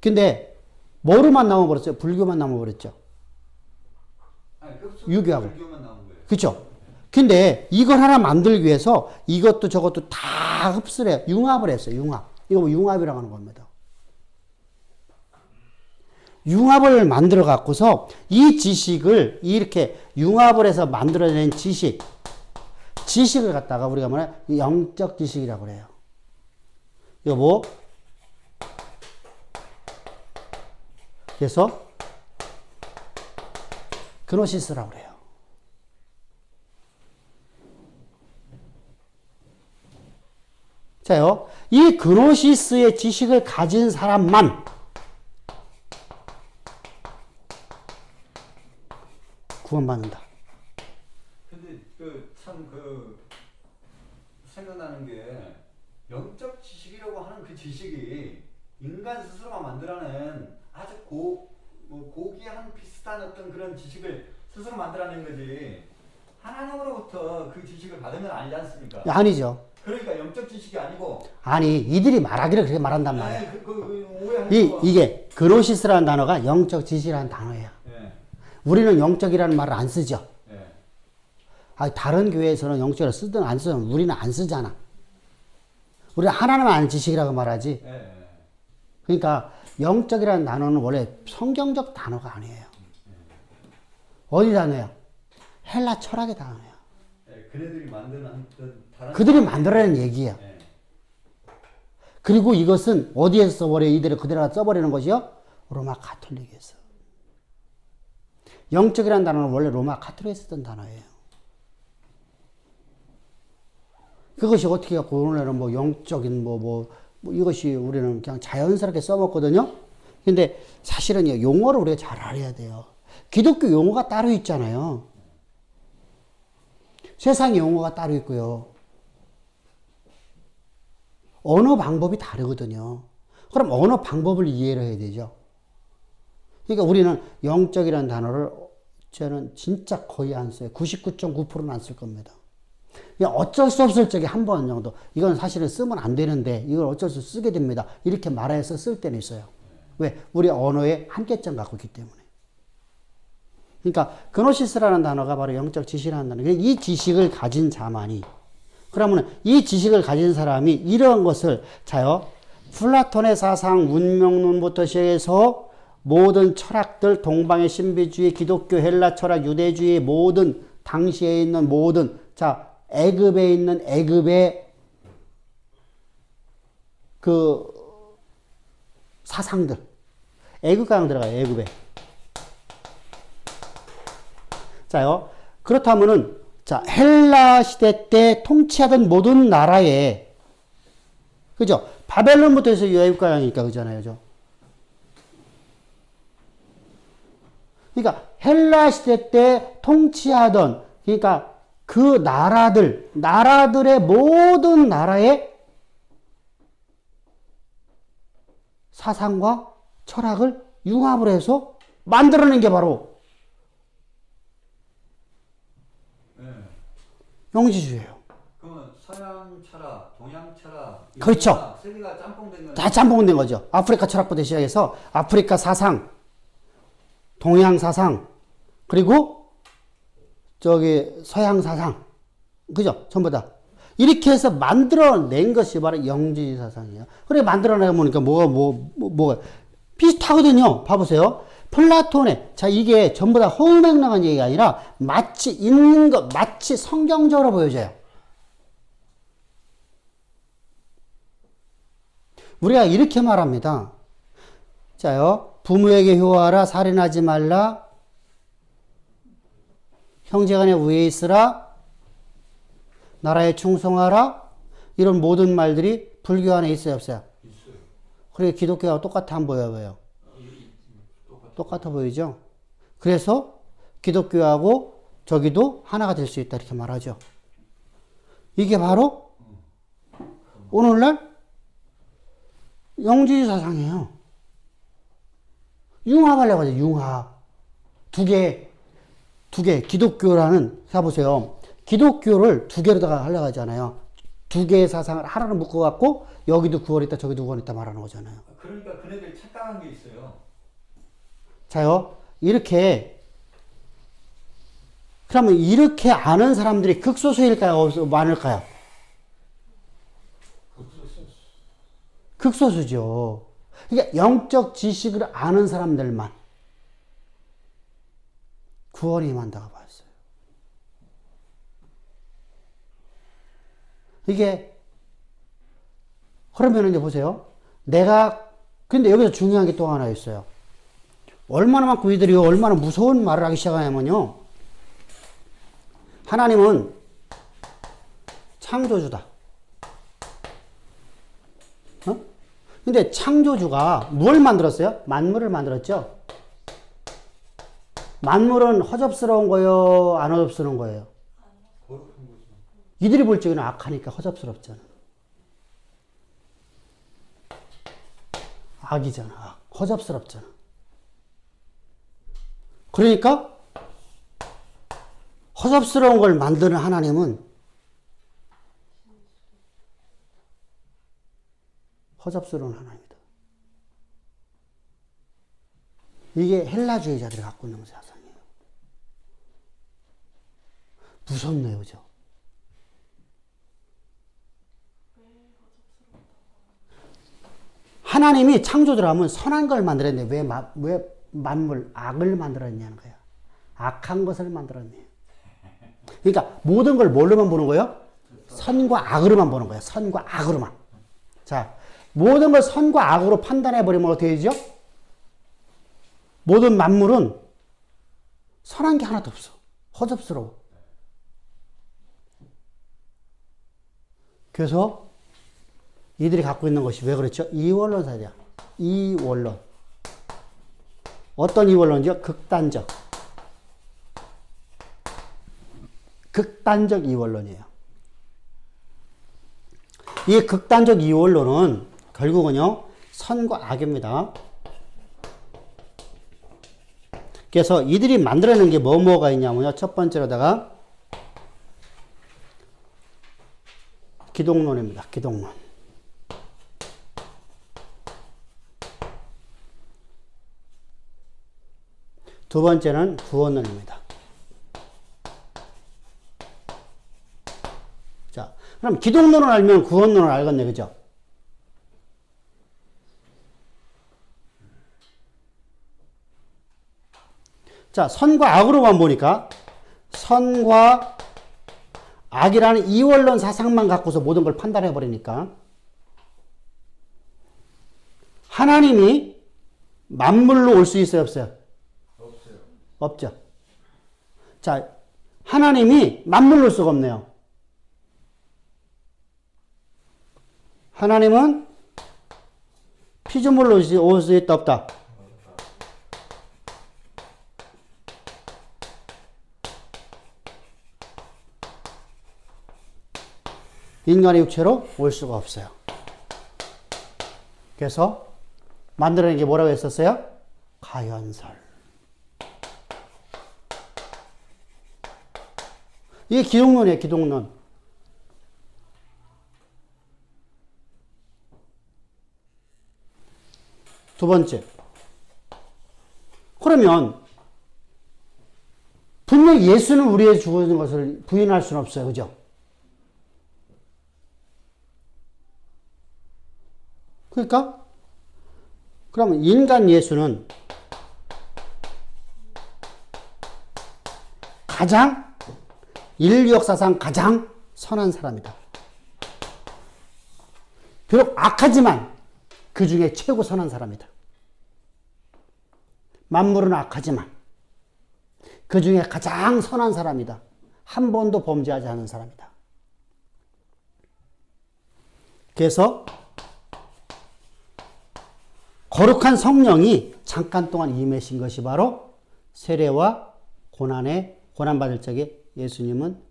근데 뭐로만 남아버렸어요? 불교만 남아버렸죠. 유교하고. 그렇죠. 근데 이걸 하나 만들기 위해서 이것도 저것도 다 흡수를 해요. 융합을 했어요. 융합. 이거 뭐 융합이라고 하는 겁니다. 융합을 만들어 갖고서 이 지식을 이렇게 융합을 해서 만들어낸 지식을 갖다가 우리가 뭐냐? 영적 지식이라고 그래요. 이거 뭐? 그래서 그노시스라고 그래요. 자요, 이 그노시스의 지식을 가진 사람만 구원받는다. 근데 생각나는 게 영적 지식이라고 하는 그 지식이 인간 스스로가 만들어낸 아주 고귀한 비슷한 어떤 그런 지식을 스스로 만들어낸 거지 하나님으로부터 그 지식을 받으면 아니지 않습니까? 아니죠. 그러니까 영적 지식이 아니고 아니, 이들이 말하기를 그렇게 말한단 말이에요. 오해하는 이게 그노시스라는 단어가 영적 지식이라는 단어예요. 예. 우리는 영적이라는 말을 안 쓰죠. 예. 다른 교회에서는 영적이라 쓰든 안 쓰든 우리는 안 쓰잖아. 우리는 하나님 아는 지식이라고 말하지. 예. 그러니까 영적이라는 단어는 원래 성경적 단어가 아니에요. 어디 단어야? 헬라 철학의 단어야. 예. 그네들이 만드는 다른 그들이 만들어낸 얘기야. 예. 그리고 이것은 어디에서 써버려? 이들을 그대로 써버리는 것이요? 로마 가톨릭에서. 영적이라는 단어는 원래 로마 가톨릭에서 쓰던 단어예요. 그것이 어떻게 갖고 오늘날은 뭐 영적인 뭐 이것이 우리는 그냥 자연스럽게 써먹거든요. 근데 사실은 용어를 우리가 잘 알아야 돼요. 기독교 용어가 따로 있잖아요. 세상 용어가 따로 있고요. 언어 방법이 다르거든요. 그럼 언어 방법을 이해를 해야 되죠. 그러니까 우리는 영적이라는 단어를 저는 진짜 거의 안 써요. 99.9%는 안 쓸 겁니다. 그냥 어쩔 수 없을 적에 한 번 정도 이건 사실은 쓰면 안 되는데 이걸 어쩔 수 없이 쓰게 됩니다. 이렇게 말해서 쓸 때는 있어요. 왜? 우리 언어에 한계점 갖고 있기 때문에. 그러니까 그노시스라는 단어가 바로 영적 지식이라는 단어. 이 지식을 가진 자만이 그러면 이 지식을 가진 사람이 이런 것을 자요. 플라톤의 사상, 운명론부터 시작해서 모든 철학들, 동방의 신비주의, 기독교, 헬라 철학, 유대주의 모든 당시에 있는 모든 자 애굽에 있는 애굽의 그 사상들 애국가랑 들어가요. 애굽에. 자요. 그렇다면은 자 헬라 시대 때 통치하던 모든 나라에 그죠? 바벨론부터 해서 애국가랑이니까 그잖아요. 죠. 그러니까 헬라 시대 때 통치하던 그러니까 그 나라들의 모든 나라의 사상과 철학을 융합을 해서 만들어낸 게 바로 영지주의예요. 그러면 서양 철학, 동양 철학, 그렇죠. 세 개가 짬뽕된 거죠. 다 짬뽕된 거죠. 아프리카 철학부터 시작해서 아프리카 사상, 동양 사상, 그리고 저기 서양 사상, 그죠? 전부 다 이렇게 해서 만들어낸 것이 바로 영지주의 사상이에요. 그래 만들어내 보니까 뭐가 비슷하거든요. 봐보세요. 플라톤의 자 이게 전부 다 허무맹랑한 얘기가 아니라 마치 있는 것 마치 성경적으로 보여져요. 우리가 이렇게 말합니다. 자요. 부모에게 효하라, 살인하지 말라, 형제간에 우애 있으라, 나라에 충성하라, 이런 모든 말들이 불교 안에 있어요, 없어요? 있어요. 그리고 기독교하고 똑같아 안 보여요? 똑같아 보이죠? 그래서 기독교하고 저기도 하나가 될 수 있다 이렇게 말하죠. 이게 바로 오늘날 영지주의 사상이에요. 융합하려고 하죠. 융합. 두 개, 기독교라는, 가보세요. 기독교를 두 개로다가 하려고 하잖아요. 두 개의 사상을 하나로 묶어갖고, 여기도 구원 있다, 저기도 구원 있다 말하는 거잖아요. 그러니까 그네들 착각한 게 있어요. 자요, 이렇게, 그러면 이렇게 아는 사람들이 극소수일까요? 많을까요? 극소수죠. 그러니까 영적 지식을 아는 사람들만 구원이 임한다고 봤어요. 이게 그러면 이제 보세요. 근데 여기서 중요한 게 또 하나 있어요. 얼마나 이들이 얼마나 무서운 말을 하기 시작하냐면요. 하나님은 창조주다. 근데 창조주가 뭘 만들었어요? 만물을 만들었죠? 만물은 허접스러운 거예요? 안 허접스러운 거예요? 이들이 볼 적에는 악하니까 허접스럽잖아. 악이잖아. 악. 허접스럽잖아. 그러니까 허접스러운 걸 만드는 하나님은 허접스러운 하나입니다. 이게 헬라주의자들이 갖고 있는 사상이에요. 무섭네요, 그죠? 하나님이 창조주라면 선한 걸 만들었는데 왜 만물 악을 만들었냐는 거야. 악한 것을 만들었네. 그러니까 모든 걸 뭘로만 보는 거예요? 선과 악으로만 보는 거예요. 선과 악으로만. 자, 모든 걸 선과 악으로 판단해버리면 어떻게 되죠? 모든 만물은 선한 게 하나도 없어. 허접스러워. 그래서 이들이 갖고 있는 것이 왜 그렇죠? 이원론사야. 이원론. 어떤 이원론이죠? 극단적. 극단적 이원론이에요. 이 극단적 이원론은 결국은요, 선과 악입니다. 그래서 이들이 만들어낸 게 뭐가 있냐면요. 첫 번째로다가 기독론입니다. 기독론. 두 번째는 구원론입니다. 자, 그럼 기독론을 알면 구원론을 알겠네, 그죠? 자, 선과 악으로만 보니까 선과 악이라는 이원론 사상만 갖고서 모든 걸 판단해 버리니까 하나님이 만물로 올 수 있어요, 없어요? 없어요. 없죠. 자, 하나님이 만물로 올 수가 없네요. 하나님은 피조물로 올 수 있다, 없다? 인간의 육체로 올 수가 없어요. 그래서 만들어낸 게 뭐라고 했었어요? 가연설. 이게 기독론이에요, 기독론. 두 번째. 그러면 분명히 예수는 우리의 죽은 것을 부인할 수는 없어요, 그죠? 그러니까 그러면 인간 예수는 가장 인류 역사상 가장 선한 사람이다. 비록 악하지만 그 중에 최고 선한 사람이다. 만물은 악하지만 그 중에 가장 선한 사람이다. 한 번도 범죄하지 않은 사람이다. 그래서 거룩한 성령이 잠깐 동안 임하신 것이 바로 세례와 고난받을 적에 예수님은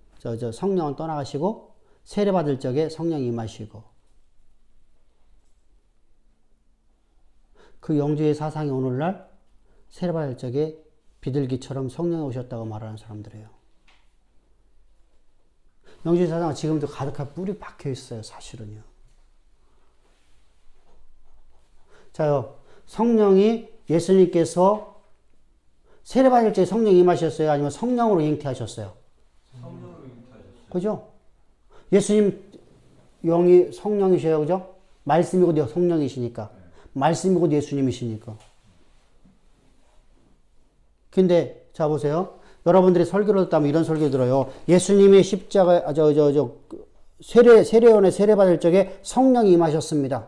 성령은 떠나가시고 세례받을 적에 성령이 임하시고 그 영주의 사상이 오늘날 세례받을 적에 비둘기처럼 성령이 오셨다고 말하는 사람들이에요. 영주의 사상은 지금도 가득한 뿔이 박혀 있어요, 사실은요. 자요, 성령이 예수님께서 세례받을 때 성령이 임하셨어요? 아니면 성령으로 잉태하셨어요? 성령으로 잉태하셨어요. 그죠? 예수님 영이 성령이셔요, 그죠? 말씀이고 성령이시니까. 말씀이고 예수님이시니까. 근데, 자, 보세요. 여러분들이 설교를 듣다면 이런 설교 들어요. 예수님의 십자가, 세례원에 세례받을 적에 성령이 임하셨습니다.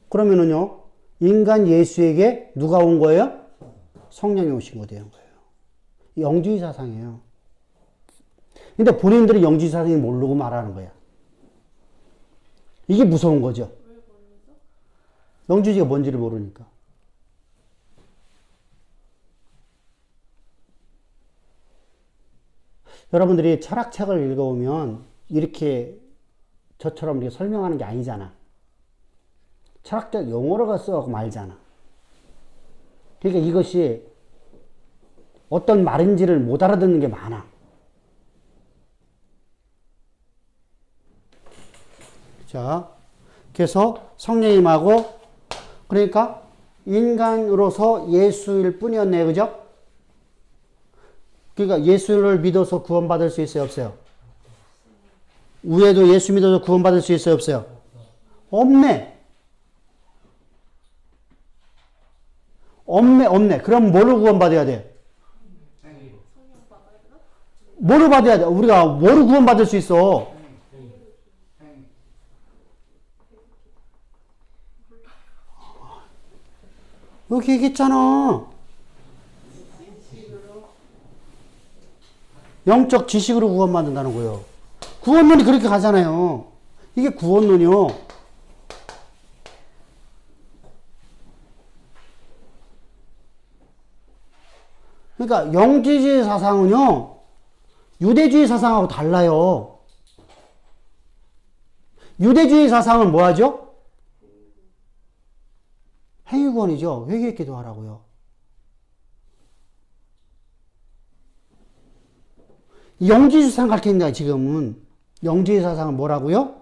그러면은요, 인간 예수에게 누가 온 거예요? 성령이 오신 거 되는 거예요. 영주의 사상이에요. 근데 본인들이 영주의 사상이 모르고 말하는 거야. 이게 무서운 거죠. 영주주의가 뭔지를 모르니까. 여러분들이 철학책을 읽어보면 이렇게 저처럼 이렇게 설명하는 게 아니잖아. 철학적 용어를 써갖고 말잖아. 그러니까 이것이 어떤 말인지를 못 알아듣는 게 많아. 자, 그래서 성령님하고 그러니까 인간으로서 예수일 뿐이었네요, 그죠? 그러니까 예수를 믿어서 구원받을 수 있어요, 없어요? 위에도 예수 믿어서 구원받을 수 있어요, 없어요? 없네. 없네. 그럼 뭐로 구원받아야 돼? 뭐로 받아야 돼? 우리가 뭐로 구원받을 수 있어? 여기 얘기했잖아. 영적 지식으로 구원받는다는 거예요. 구원론이 그렇게 가잖아요. 이게 구원론이요. 그러니까 영지주의 사상은요, 유대주의 사상하고 달라요. 유대주의 사상은 뭐 하죠? 행위구원이죠. 회개 기도하라고요. 영지주 사상 가르친다, 지금은. 영지주 사상은 뭐라고요?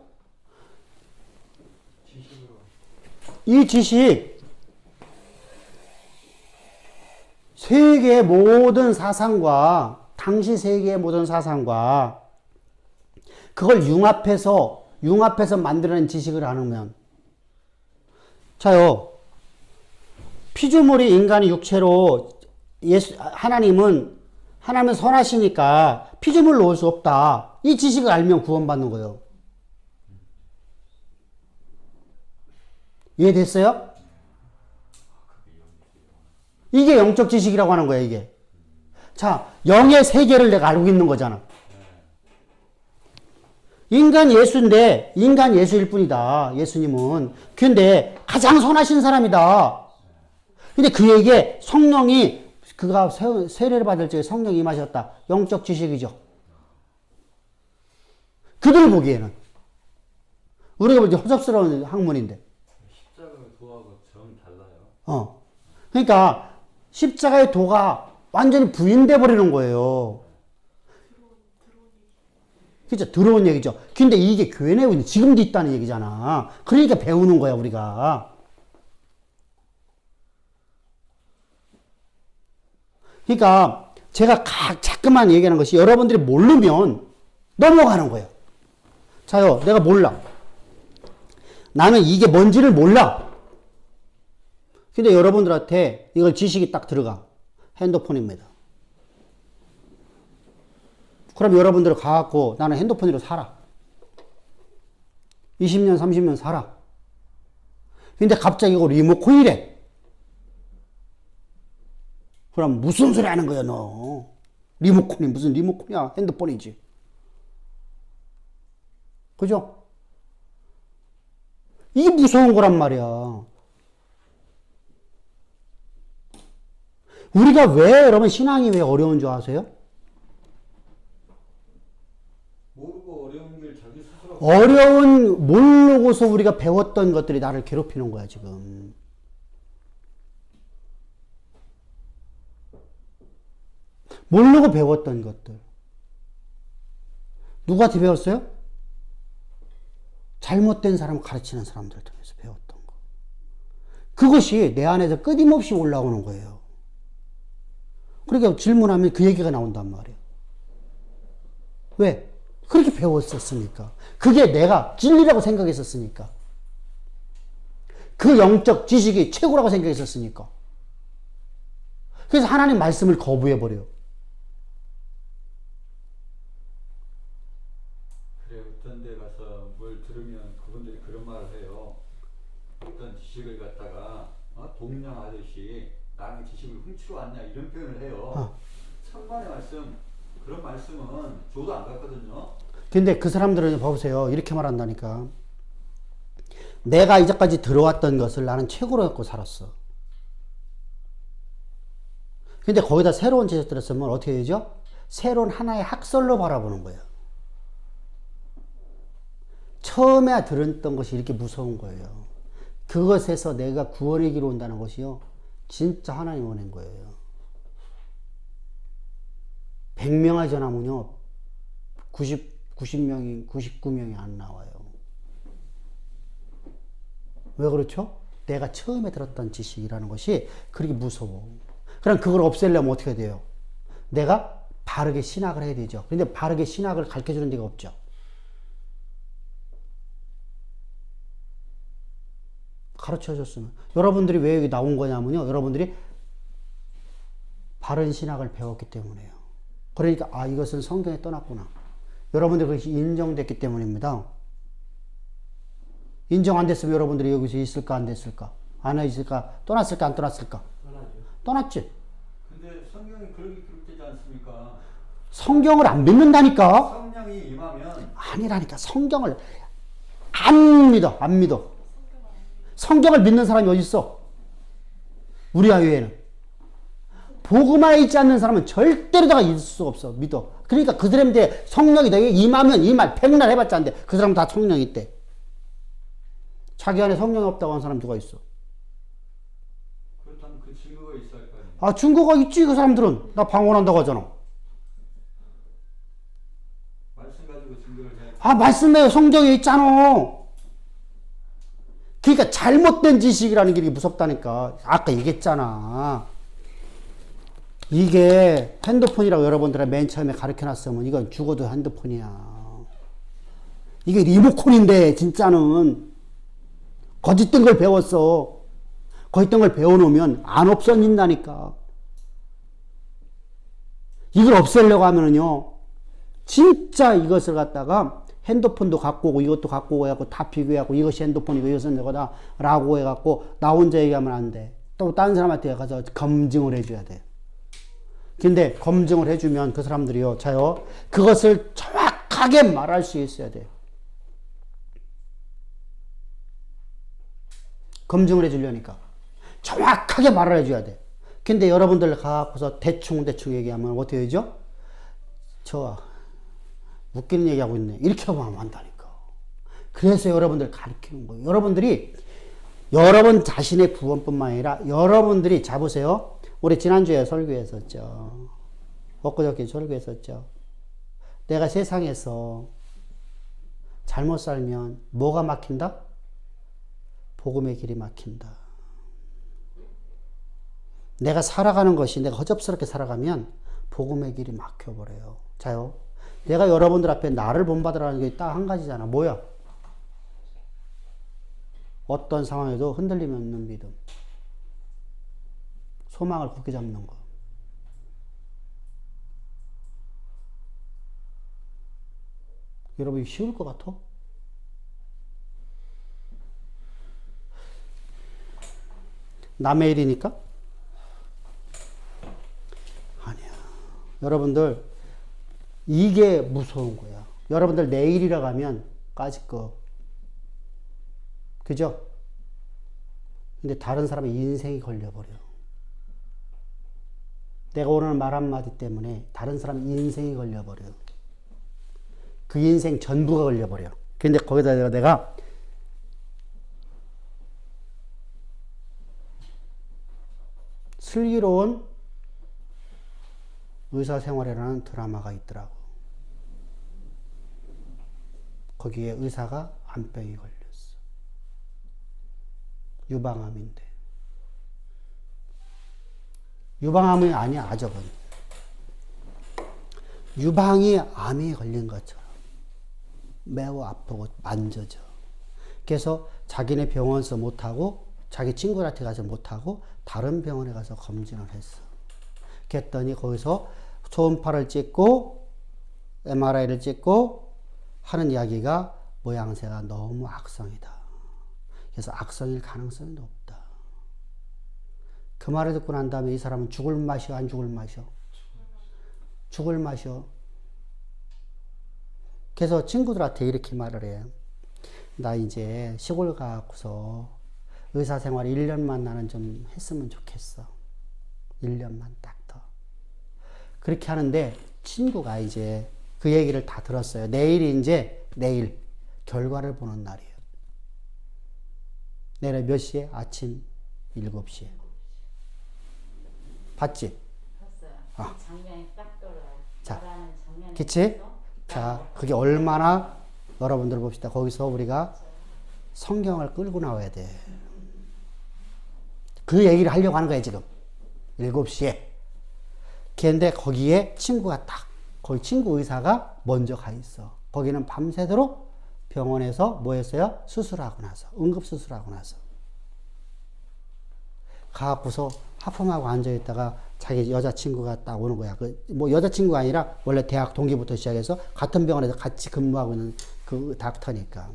지식으로. 이 지식, 세계의 모든 사상과, 당시 세계의 모든 사상과, 그걸 융합해서 만들어낸 지식을 하면, 자요, 피조물이 인간의 육체로 하나님은 선하시니까 피조물로 올 수 없다. 이 지식을 알면 구원받는 거예요. 이해됐어요? 이게 영적 지식이라고 하는 거야, 이게. 자, 영의 세계를 내가 알고 있는 거잖아. 인간 예수인데, 인간 예수일 뿐이다, 예수님은. 근데 가장 선하신 사람이다. 근데 그에게 성령이, 그가 세례를 받을 적에 성령이 임하셨다. 영적 지식이죠. 그들 보기에는. 우리가 보기 허접스러운 학문인데. 십자가의 도하고 정 달라요. 그러니까 십자가의 도가 완전히 부인돼 버리는 거예요. 그죠? 들어온 얘기죠. 근데 이게 교회 내에 있는 지금도 있다는 얘기잖아. 그러니까 배우는 거야, 우리가. 그러니까 제가 자꾸만 얘기하는 것이 여러분들이 모르면 넘어가는 거예요. 자요, 내가 몰라. 나는 이게 뭔지를 몰라. 근데 여러분들한테 이걸 지식이 딱 들어가. 핸드폰입니다. 그럼 여러분들 가갖고 나는 핸드폰으로 살아. 20년, 30년 살아. 근데 갑자기 이거 리모컨이래. 그럼 무슨 소리 하는 거야, 너? 리모컨이 무슨 리모컨이야? 핸드폰이지. 그죠? 이게 무서운 거란 말이야. 우리가 왜, 여러분, 신앙이 왜 어려운 줄 아세요? 모르고 어려운 길 자기 스스로. 모르고서 우리가 배웠던 것들이 나를 괴롭히는 거야, 지금. 모르고 배웠던 것들. 누구한테 배웠어요? 잘못된 사람을 가르치는 사람들을 통해서 배웠던 거. 그것이 내 안에서 끊임없이 올라오는 거예요. 그러니까 질문하면 그 얘기가 나온단 말이에요. 왜? 그렇게 배웠었으니까. 그게 내가 진리라고 생각했었으니까. 그 영적 지식이 최고라고 생각했었으니까. 그래서 하나님 말씀을 거부해버려요. 그래, 어떤 데 가서 뭘 들으면 그분들이 그런 말을 해요. 어떤 지식을 갖다가 동냥하듯이 나는 지식을 훔치러 왔냐 이런 표현을 해요. 천만의 말씀, 그런 말씀은 저도 안 갔거든요. 근데 그 사람들은 봐보세요. 이렇게 말한다니까. 내가 이제까지 들어왔던 것을 나는 최고로 갖고 살았어. 근데 거기다 새로운 지식들을 쓰면 어떻게 되죠? 새로운 하나의 학설로 바라보는 거예요. 처음에 들었던 것이 이렇게 무서운 거예요. 그것에서 내가 구원의 길로 온다는 것이요. 진짜 하나님 원한 거예요. 100명의 전하면요. 90명이, 99명이 안 나와요. 왜 그렇죠? 내가 처음에 들었던 지식이라는 것이 그렇게 무서워. 그럼 그걸 없애려면 어떻게 돼요? 내가 바르게 신학을 해야 되죠. 그런데 바르게 신학을 가르쳐 주는 데가 없죠. 가르쳐 줬으면. 여러분들이 왜 여기 나온 거냐면요. 여러분들이 바른 신학을 배웠기 때문에요. 그러니까 이것은 성경에 떠났구나. 여러분들 그것이 인정됐기 때문입니다. 인정 안 됐으면 여러분들이 여기서 있을까 안 됐을까? 안 있을까? 떠났을까 안 떠났을까? 떠났지. 근데 성경이 그렇게 기록되지 않습니까? 성경을 안 믿는다니까? 성령이 임하면 아니라니까. 성경을 안 믿어. 안 믿어. 성경을 믿는 사람이 어디 있어? 우리 아이에는. 복음화에 있지 않는 사람은 절대로 다가 있을 수가 없어. 믿어. 그러니까 그 사람한테 성령이 너에게 임하면 임할. 백날 해봤자 안 돼. 그 사람은 다 성령이 있대. 자기 안에 성령이 없다고 하는 사람 누가 있어? 그렇다면 그 증거가 있어야 할 거 아니에요? 증거가 있지. 그 사람들은. 나 방언한다고 하잖아. 아, 말씀에 성경에 있잖아. 그러니까 잘못된 지식이라는 게 이게 무섭다니까. 아까 얘기했잖아. 이게 핸드폰이라고 여러분들이 맨 처음에 가르쳐 놨으면 이건 죽어도 핸드폰이야. 이게 리모컨인데 진짜는 거짓된 걸 배웠어. 거짓된 걸 배워놓으면 안 없어진다니까. 이걸 없애려고 하면은요, 진짜 이것을 갖다가 핸드폰도 갖고 오고 이것도 갖고 오고 해갖고 다 비교해갖고 이것이 핸드폰이고 이것은 이거다 라고 해갖고 나 혼자 얘기하면 안 돼. 또 다른 사람한테 가서 검증을 해줘야 돼. 근데 검증을 해주면 그 사람들이요, 자요, 그것을 정확하게 말할 수 있어야 돼. 검증을 해주려니까 정확하게 말을 해줘야 돼. 근데 여러분들 가고서 대충 얘기하면 어떻게 되죠? 저 웃기는 얘기하고 있네. 이렇게 하면 안다니까. 그래서 여러분들 가르치는 거예요. 여러분들이 여러분 자신의 구원뿐만 아니라 여러분들이 자 보세요. 우리 지난주에 설교했었죠. 엊그저께 설교했었죠. 내가 세상에서 잘못 살면 뭐가 막힌다? 복음의 길이 막힌다. 내가 살아가는 것이 내가 허접스럽게 살아가면 복음의 길이 막혀버려요. 자요. 내가 여러분들 앞에 나를 본받으라는 게 딱 한 가지잖아. 뭐야? 어떤 상황에도 흔들림 없는 믿음. 소망을 굳게 잡는 거. 여러분, 이거 쉬울 것 같아? 남의 일이니까? 아니야. 여러분들, 이게 무서운 거야. 여러분들 내일이라고 하면 까짓 거. 그죠? 근데 다른 사람의 인생이 걸려버려. 내가 오늘 말 한마디 때문에 다른 사람의 인생이 걸려버려. 그 인생 전부가 걸려버려. 근데 거기다 내가 슬기로운 의사생활이라는 드라마가 있더라고. 거기에 의사가 암병이 걸렸어. 유방암인데. 유방암이 아니야, 아적은. 유방이 암이 걸린 것처럼 매우 아프고 만져져. 그래서 자기네 병원에서 못하고 자기 친구한테 가서 못하고 다른 병원에 가서 검진을 했어. 그랬더니 거기서 초음파를 찍고 MRI를 찍고 하는 이야기가 모양새가 너무 악성이다. 그래서 악성일 가능성이 높다. 그 말을 듣고 난 다음에 이 사람은 죽을 맛이요, 안 죽을 맛이요? 죽을 맛이요. 그래서 친구들한테 이렇게 말을 해. 나 이제 시골 가고서 의사생활 1년만 나는 좀 했으면 좋겠어. 1년만 딱 더. 그렇게 하는데 친구가 이제 그 얘기를 다 들었어요. 내일 결과를 보는 날이에요. 내일 몇 시에? 아침 7시에. 봤지? 봤어요. 아. 장면이 딱 떠올라요. 자, 말하는 장면이 그치? 있어? 자, 그게 얼마나 여러분들 봅시다. 거기서 우리가 성경을 끌고 나와야 돼. 그 얘기를 하려고 하는 거야, 지금. 7시에. 근데 거기에 친구가 딱, 거기 친구 의사가 먼저 가 있어. 거기는 밤새도록 병원에서 뭐 했어요? 수술하고 나서. 응급수술하고 나서. 가갖고서 하품하고 앉아있다가 자기 여자친구가 딱 오는 거야. 뭐 여자친구가 아니라 원래 대학 동기부터 시작해서 같은 병원에서 같이 근무하고 있는 그 닥터니까.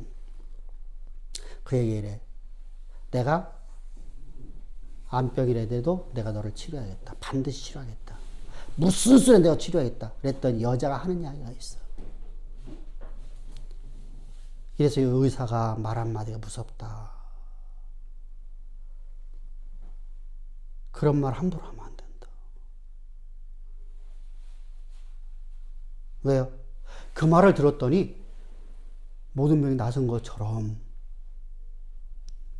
그 얘기를 해. 내가 암병이라도 내가 너를 치료하겠다. 반드시 치료하겠다. 무슨 수는 내가 치료하겠다. 그랬더니 여자가 하는 이야기가 있어. 그래서 이 의사가 말 한마디가 무섭다. 그런 말 함부로 하면 안 된다. 왜요? 그 말을 들었더니 모든 병이 나선 것처럼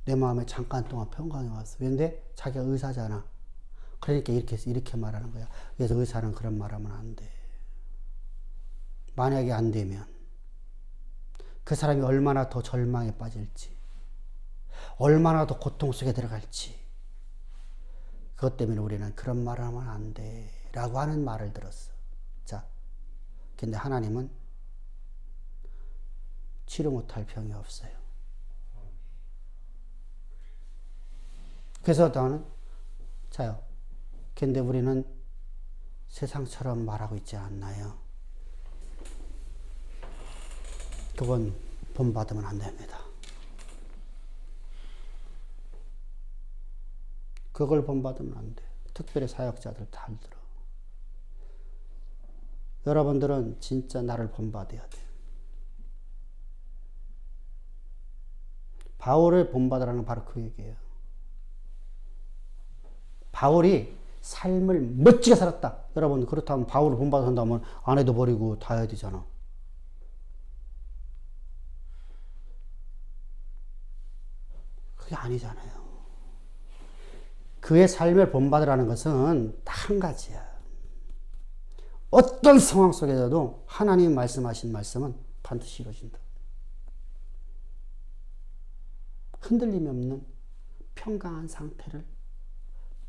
내 마음에 잠깐 동안 평강이 왔어. 그런데 자기가 의사잖아. 그러니까 이렇게 말하는 거야. 그래서 의사는 그런 말하면 안 돼. 만약에 안 되면 그 사람이 얼마나 더 절망에 빠질지, 얼마나 더 고통 속에 들어갈지. 그것 때문에 우리는 그런 말을 하면 안 돼 라고 하는 말을 들었어. 자, 근데 하나님은 치료 못할 병이 없어요. 그래서 나는 자요. 근데 우리는 세상처럼 말하고 있지 않나요? 그건 본받으면 안 됩니다. 그걸 본받으면 안 돼. 특별히 사역자들 다 들어. 여러분들은 진짜 나를 본받아야 돼. 바울을 본받으라는 건 바로 그 얘기예요. 바울이 삶을 멋지게 살았다. 여러분, 그렇다면 바울을 본받아 산다면 아내도 버리고 다 해야 되잖아. 그게 아니잖아요. 그의 삶을 본받으라는 것은 딱 한 가지야. 어떤 상황 속에서도 하나님이 말씀하신 말씀은 반드시 이루어진다. 흔들림이 없는 평강한 상태를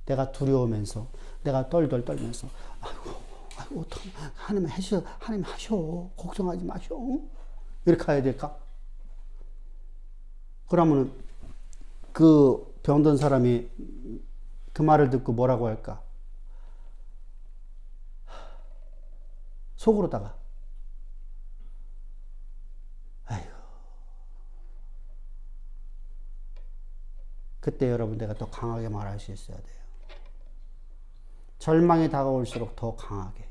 내가 두려우면서, 내가 떨떨 떨면서, 아이고, 하나님 하셔, 하나님 하셔, 걱정하지 마셔. 이렇게 해야 될까? 그러면은 그 병든 사람이 그 말을 듣고 뭐라고 할까? 속으로다가, 아이고. 그때 여러분 내가 더 강하게 말할 수 있어야 돼요. 절망이 다가올수록 더 강하게,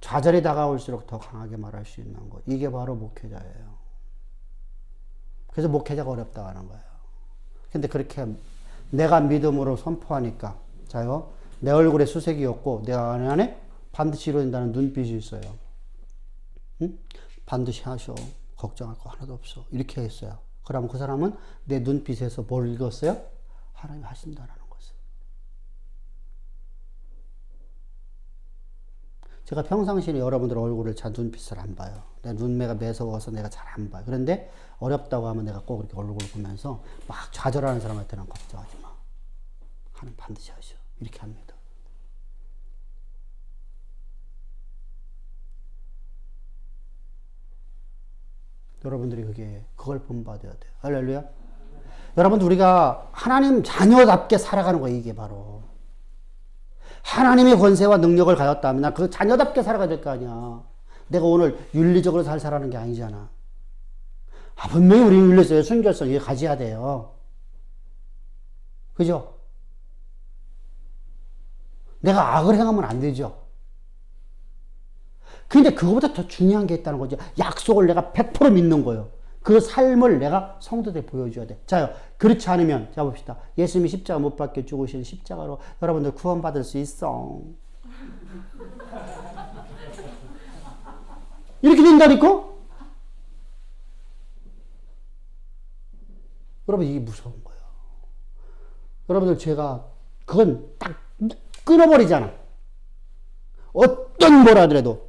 좌절이 다가올수록 더 강하게 말할 수 있는 것. 이게 바로 목회자예요. 그래서 목회자가 어렵다고 하는 거예요. 근데 그렇게 내가 믿음으로 선포하니까, 자요, 내 얼굴에 수색이 없고 내 안에 반드시 이루어진다는 눈빛이 있어요. 응? 반드시 하셔. 걱정할 거 하나도 없어. 이렇게 했어요. 그러면 그 사람은 내 눈빛에서 뭘 읽었어요? 하나님이 하신다라는 것을. 제가 평상시에 여러분들 얼굴을 잘 눈빛을 안 봐요. 내 눈매가 매서워서 내가 잘 안 봐요. 그런데 어렵다고 하면 내가 꼭 이렇게 얼굴을 보면서 막 좌절하는 사람한테는 걱정하지 마. 하나님 반드시 하셔. 이렇게 합니다. 여러분들이 그걸 본받아야 돼요. 할렐루야. 여러분들, 우리가 하나님 자녀답게 살아가는 거예요. 이게 바로 하나님의 권세와 능력을 가졌다면 나 그 자녀답게 살아가야 될 거 아니야. 내가 오늘 윤리적으로 잘 살아가는 게 아니잖아. 분명히 우리 윤리성의 순결성 이거 가져야 돼요. 그죠? 내가 악을 행하면 안 되죠. 근데 그거보다 더 중요한 게 있다는 거죠. 약속을 내가 100% 믿는 거예요. 그 삶을 내가 성도들에 보여줘야 돼. 자요, 그렇지 않으면, 자 봅시다. 예수님이 십자가 못 박혀 죽으신 십자가로 여러분들 구원받을 수 있어. 이렇게 된다니까? 여러분, 이게 무서운 거예요. 여러분들, 제가 그건 딱 끊어버리잖아. 어떤 뭘 하더라도.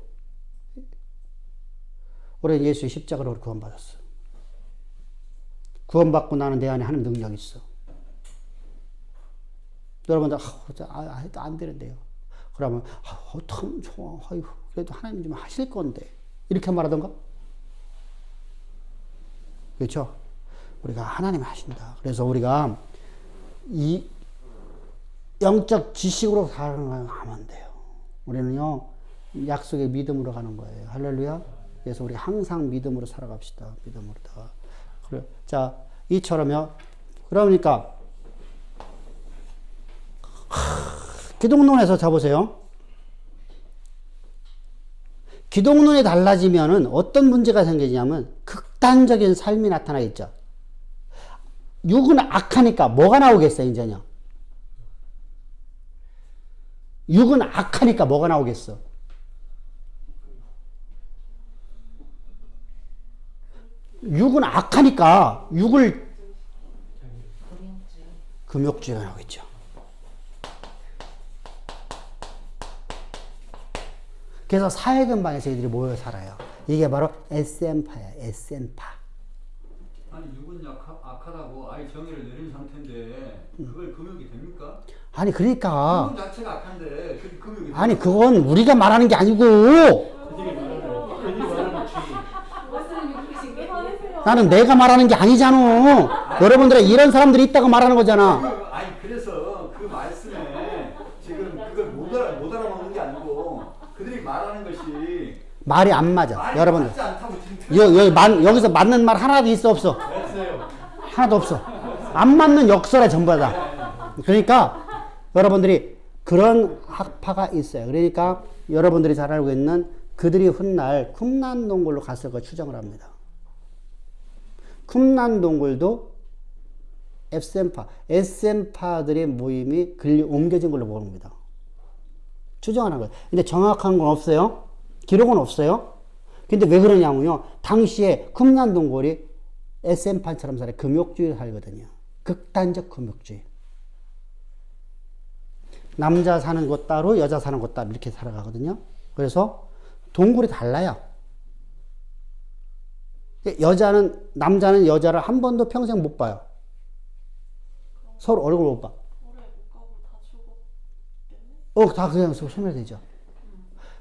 우리 예수의 십자가로 구원받았어. 구원받고 나는 내 안에 하나님 능력이 있어. 여러분들, 안 되는데요. 그러면, 어떡하면 좋아. 아이고, 그래도 하나님 좀 하실 건데. 이렇게 말하던가? 그렇죠? 우리가 하나님이 하신다. 그래서 우리가 이 영적 지식으로 살아가면 안 돼요. 우리는요, 약속의 믿음으로 가는 거예요. 할렐루야. 그래서 우리 항상 믿음으로 살아갑시다. 믿음으로 다. 그래. 자, 이처럼요. 그러니까 기독론에서 잡으세요. 기독론이 달라지면은 어떤 문제가 생기냐면 극단적인 삶이 나타나겠죠. 육은 악하니까 뭐가 나오겠어요, 이제요? 육은 악하니까 뭐가 나오겠어? 육은 악하니까 육을 금욕주의가 나오겠죠. 그래서 사회 근방에서 애들이 모여 살아요. 이게 바로 SM파야, SM파. 아니 육은 악하다고 아예 정의를 내린 상태인데 그걸 금욕이 됩니까? 아니, 그러니까. 금욕 자체가 악한데 그게 금욕이 아니, 그건 우리가 말하는 게 아니고, 무슨 육이신게? 나는 내가 말하는 게 아니잖아. 여러분들이 이런 사람들이 있다고 말하는 거잖아. 아니 그래서 그 말씀에 지금 그걸 못 알아먹는 게 아니고 그들이 말하는 것이 말이 안 맞아, 말이 여러분들. 맞지 않다고 지금 여기서 맞는 말 하나도 있어, 없어? 했어요. 하나도 없어. 안 맞는 역설에 전부 다. 그러니까 여러분들이 그런 학파가 있어요. 그러니까 여러분들이 잘 알고 있는 그들이 훗날 쿰란동굴로 갔을 거 추정을 합니다. 쿰란동굴도 SM파, SM파들의 모임이 옮겨진 걸로 보입니다. 추정하는 거예요. 근데 정확한 건 없어요. 기록은 없어요. 근데 왜 그러냐면요. 당시에 쿰란동굴이 SM파처럼 살아요. 금욕주의를 살거든요. 극단적 금욕주의. 남자 사는 곳 따로 여자 사는 곳 따로 이렇게 살아가거든요. 그래서 동굴이 달라요. 남자는 여자를 한 번도 평생 못 봐요. 서로 얼굴 못 봐. 다 그냥 소멸되죠.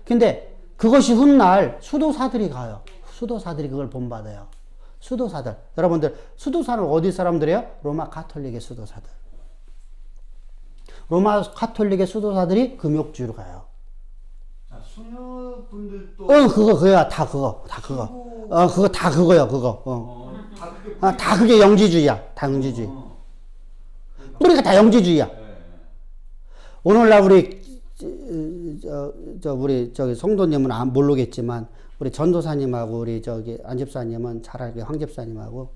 근데 그것이 훗날 수도사들이 가요. 수도사들이 그걸 본받아요. 수도사들. 여러분들, 수도사는 어디 사람들이에요? 로마 가톨릭의 수도사들. 로마 가톨릭의 수도사들이 금욕주의로 가요. 자, 수녀분들도 그거야. 다 그거. 그거 다 그거야, 그거. 다 그게 영지주의야. 다 영지주의. 뿌리가 다 영지주의야. 오늘날 우리 저기 성도님은 모르겠지만 우리 전도사님하고 우리 저기 안집사님은 잘 알게 황집사님하고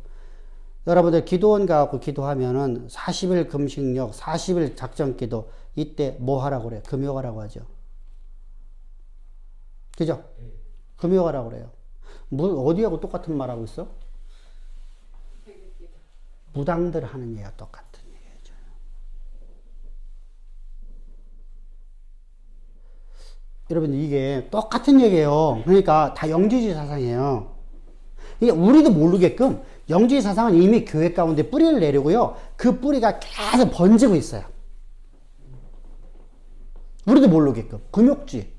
여러분들 기도원 가고 기도하면은 40일 금식력, 40일 작전 기도 이때 뭐 하라고 그래요? 금욕하라고 하죠. 그죠? 금욕하라고 그래요. 어디하고 똑같은 말 하고 있어? 무당들 하는 얘기가 똑같은 얘기죠. 여러분 이게 똑같은 얘기예요. 그러니까 다 영지주의 사상이에요. 이게 우리도 모르게끔 영지주의 사상은 이미 교회 가운데 뿌리를 내리고요. 그 뿌리가 계속 번지고 있어요. 우리도 모르게끔. 금욕주의.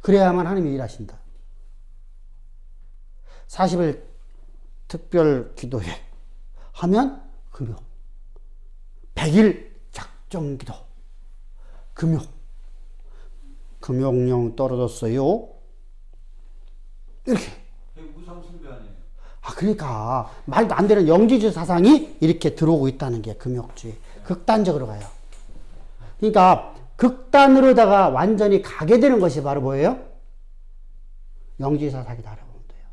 그래야만 하나님이 일하신다. 40일 특별 기도회 하면 금욕. 100일 작정 기도. 금욕. 금욕령 떨어졌어요. 이렇게. 무상숭배 아니에요? 그러니까 말도 안 되는 영지주의 사상이 이렇게 들어오고 있다는 게 금욕주의. 극단적으로 가요. 그러니까 극단으로다가 완전히 가게 되는 것이 바로 뭐예요? 영지주의 사상이다 라고 보면 돼요.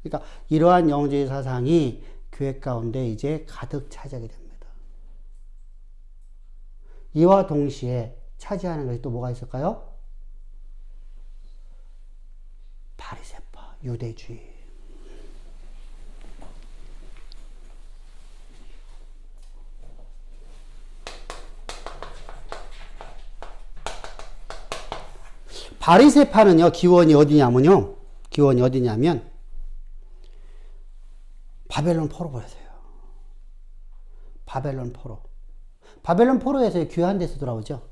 그러니까 이러한 영지주의 사상이 교회 가운데 이제 가득 차지하게 됩니다. 이와 동시에 차지하는 것이 또 뭐가 있을까요? 바리새파, 유대주의. 바리새파는요, 기원이 어디냐면요. 기원이 어디냐면 바벨론 포로 보세요. 바벨론 포로. 바벨론 포로에서 귀환 데서 돌아오죠.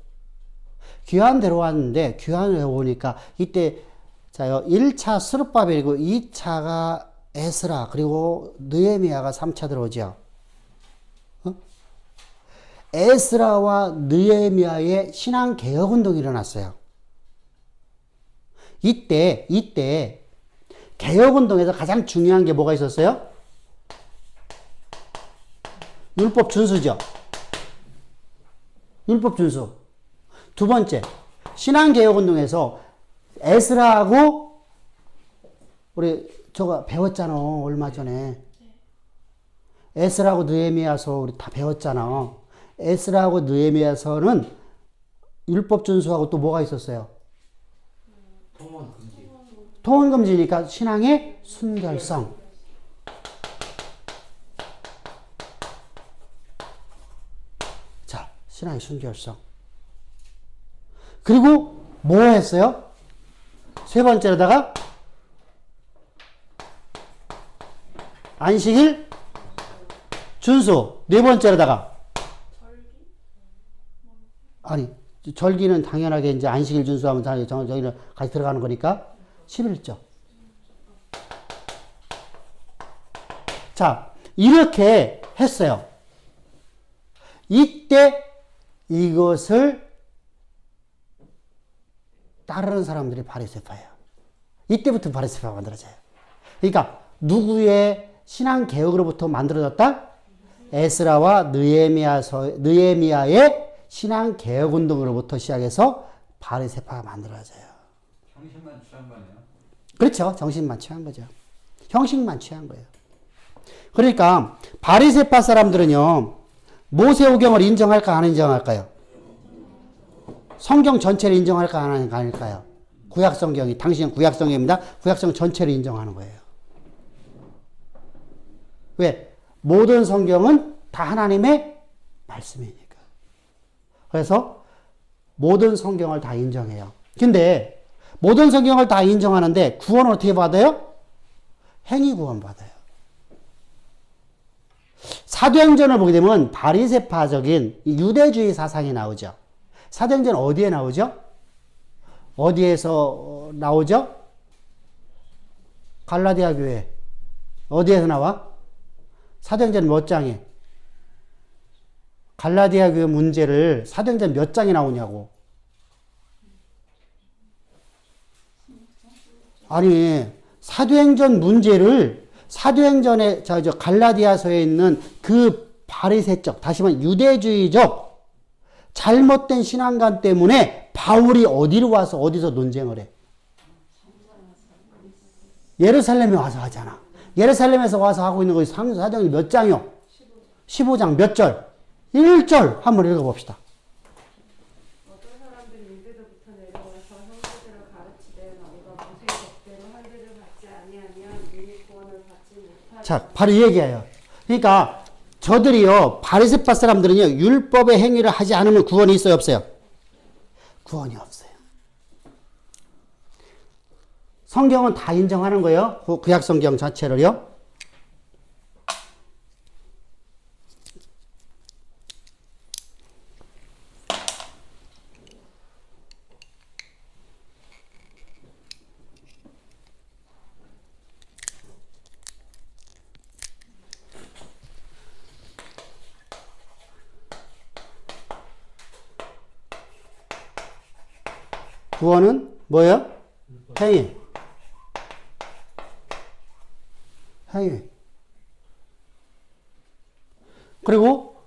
귀환 들어왔는데 귀환을 해보니까 이때 자요 1차 스룹바벨이고 2차가 에스라 그리고 느헤미야가 3차 들어오죠. 에스라와 느헤미야의 신앙 개혁 운동이 일어났어요. 이때 개혁 운동에서 가장 중요한 게 뭐가 있었어요? 율법 준수죠. 율법 준수. 두 번째, 신앙 개혁 운동에서 에스라하고 우리 저거 배웠잖아. 얼마 전에. 에스라하고 느헤미야서 우리 다 배웠잖아. 에스라하고 느헤미야서는 율법 준수하고 또 뭐가 있었어요? 통원 금지니까 신앙의 순결성. 자, 신앙의 순결성. 그리고 뭐 했어요? 세 번째로다가 안식일 준수. 네 번째로다가 아니 절기는 당연하게 이제 안식일 준수하면 다 저기는 같이 들어가는 거니까 11조. 자, 이렇게 했어요. 이때 이것을 따르는 사람들이 바리새파예요. 이때부터 바리새파가 만들어져요. 그러니까 누구의 신앙 개혁으로부터 만들어졌다? 에스라와 느헤미야의 신앙 개혁 운동으로부터 시작해서 바리새파가 만들어져요. 정신만 취한 거 아니에요? 그렇죠. 정신만 취한 거죠. 형식만 취한 거예요. 그러니까 바리새파 사람들은요. 모세오경을 인정할까 안 인정할까요? 성경 전체를 인정할까 안 할까요? 구약성경이 당신은 구약성경입니다. 구약성 전체를 인정하는 거예요. 왜? 모든 성경은 다 하나님의 말씀이니까. 그래서 모든 성경을 다 인정해요. 근데 모든 성경을 다 인정하는데 구원을 어떻게 받아요? 행위 구원 받아요. 사도행전을 보게 되면 바리새파적인 유대주의 사상이 나오죠. 사도행전 어디에 나오죠? 어디에서 나오죠? 갈라디아 교회. 어디에서 나와? 사도행전 몇 장에? 갈라디아 교회 문제를 사도행전 몇 장에 나오냐고. 아니, 사도행전 문제를 사도행전에 저 갈라디아서에 있는 그 바리새적, 다시 말해 유대주의적 잘못된 신앙관 때문에 바울이 어디로 와서 어디서 논쟁을 해? 예루살렘에 와서 하잖아. 예루살렘에서 와서 하고 있는 것이 사도행전 몇 장이요? 15장 몇 절? 1절 한번 읽어봅시다. 어떤 사람들이 유대로부터 내려와서 형제들을 가르치되 너희가 모세의 법대로 한 대를 받지 아니하면 능히 구원을 받지 못하리라. 자, 바로 이 얘기예요. 그러니까 저들이요, 바리새파 사람들은요, 율법의 행위를 하지 않으면 구원이 있어요, 없어요? 구원이 없어요. 성경은 다 인정하는 거예요. 구약 성경 자체를요. 구원은 뭐예요? 행위. 행위. 그리고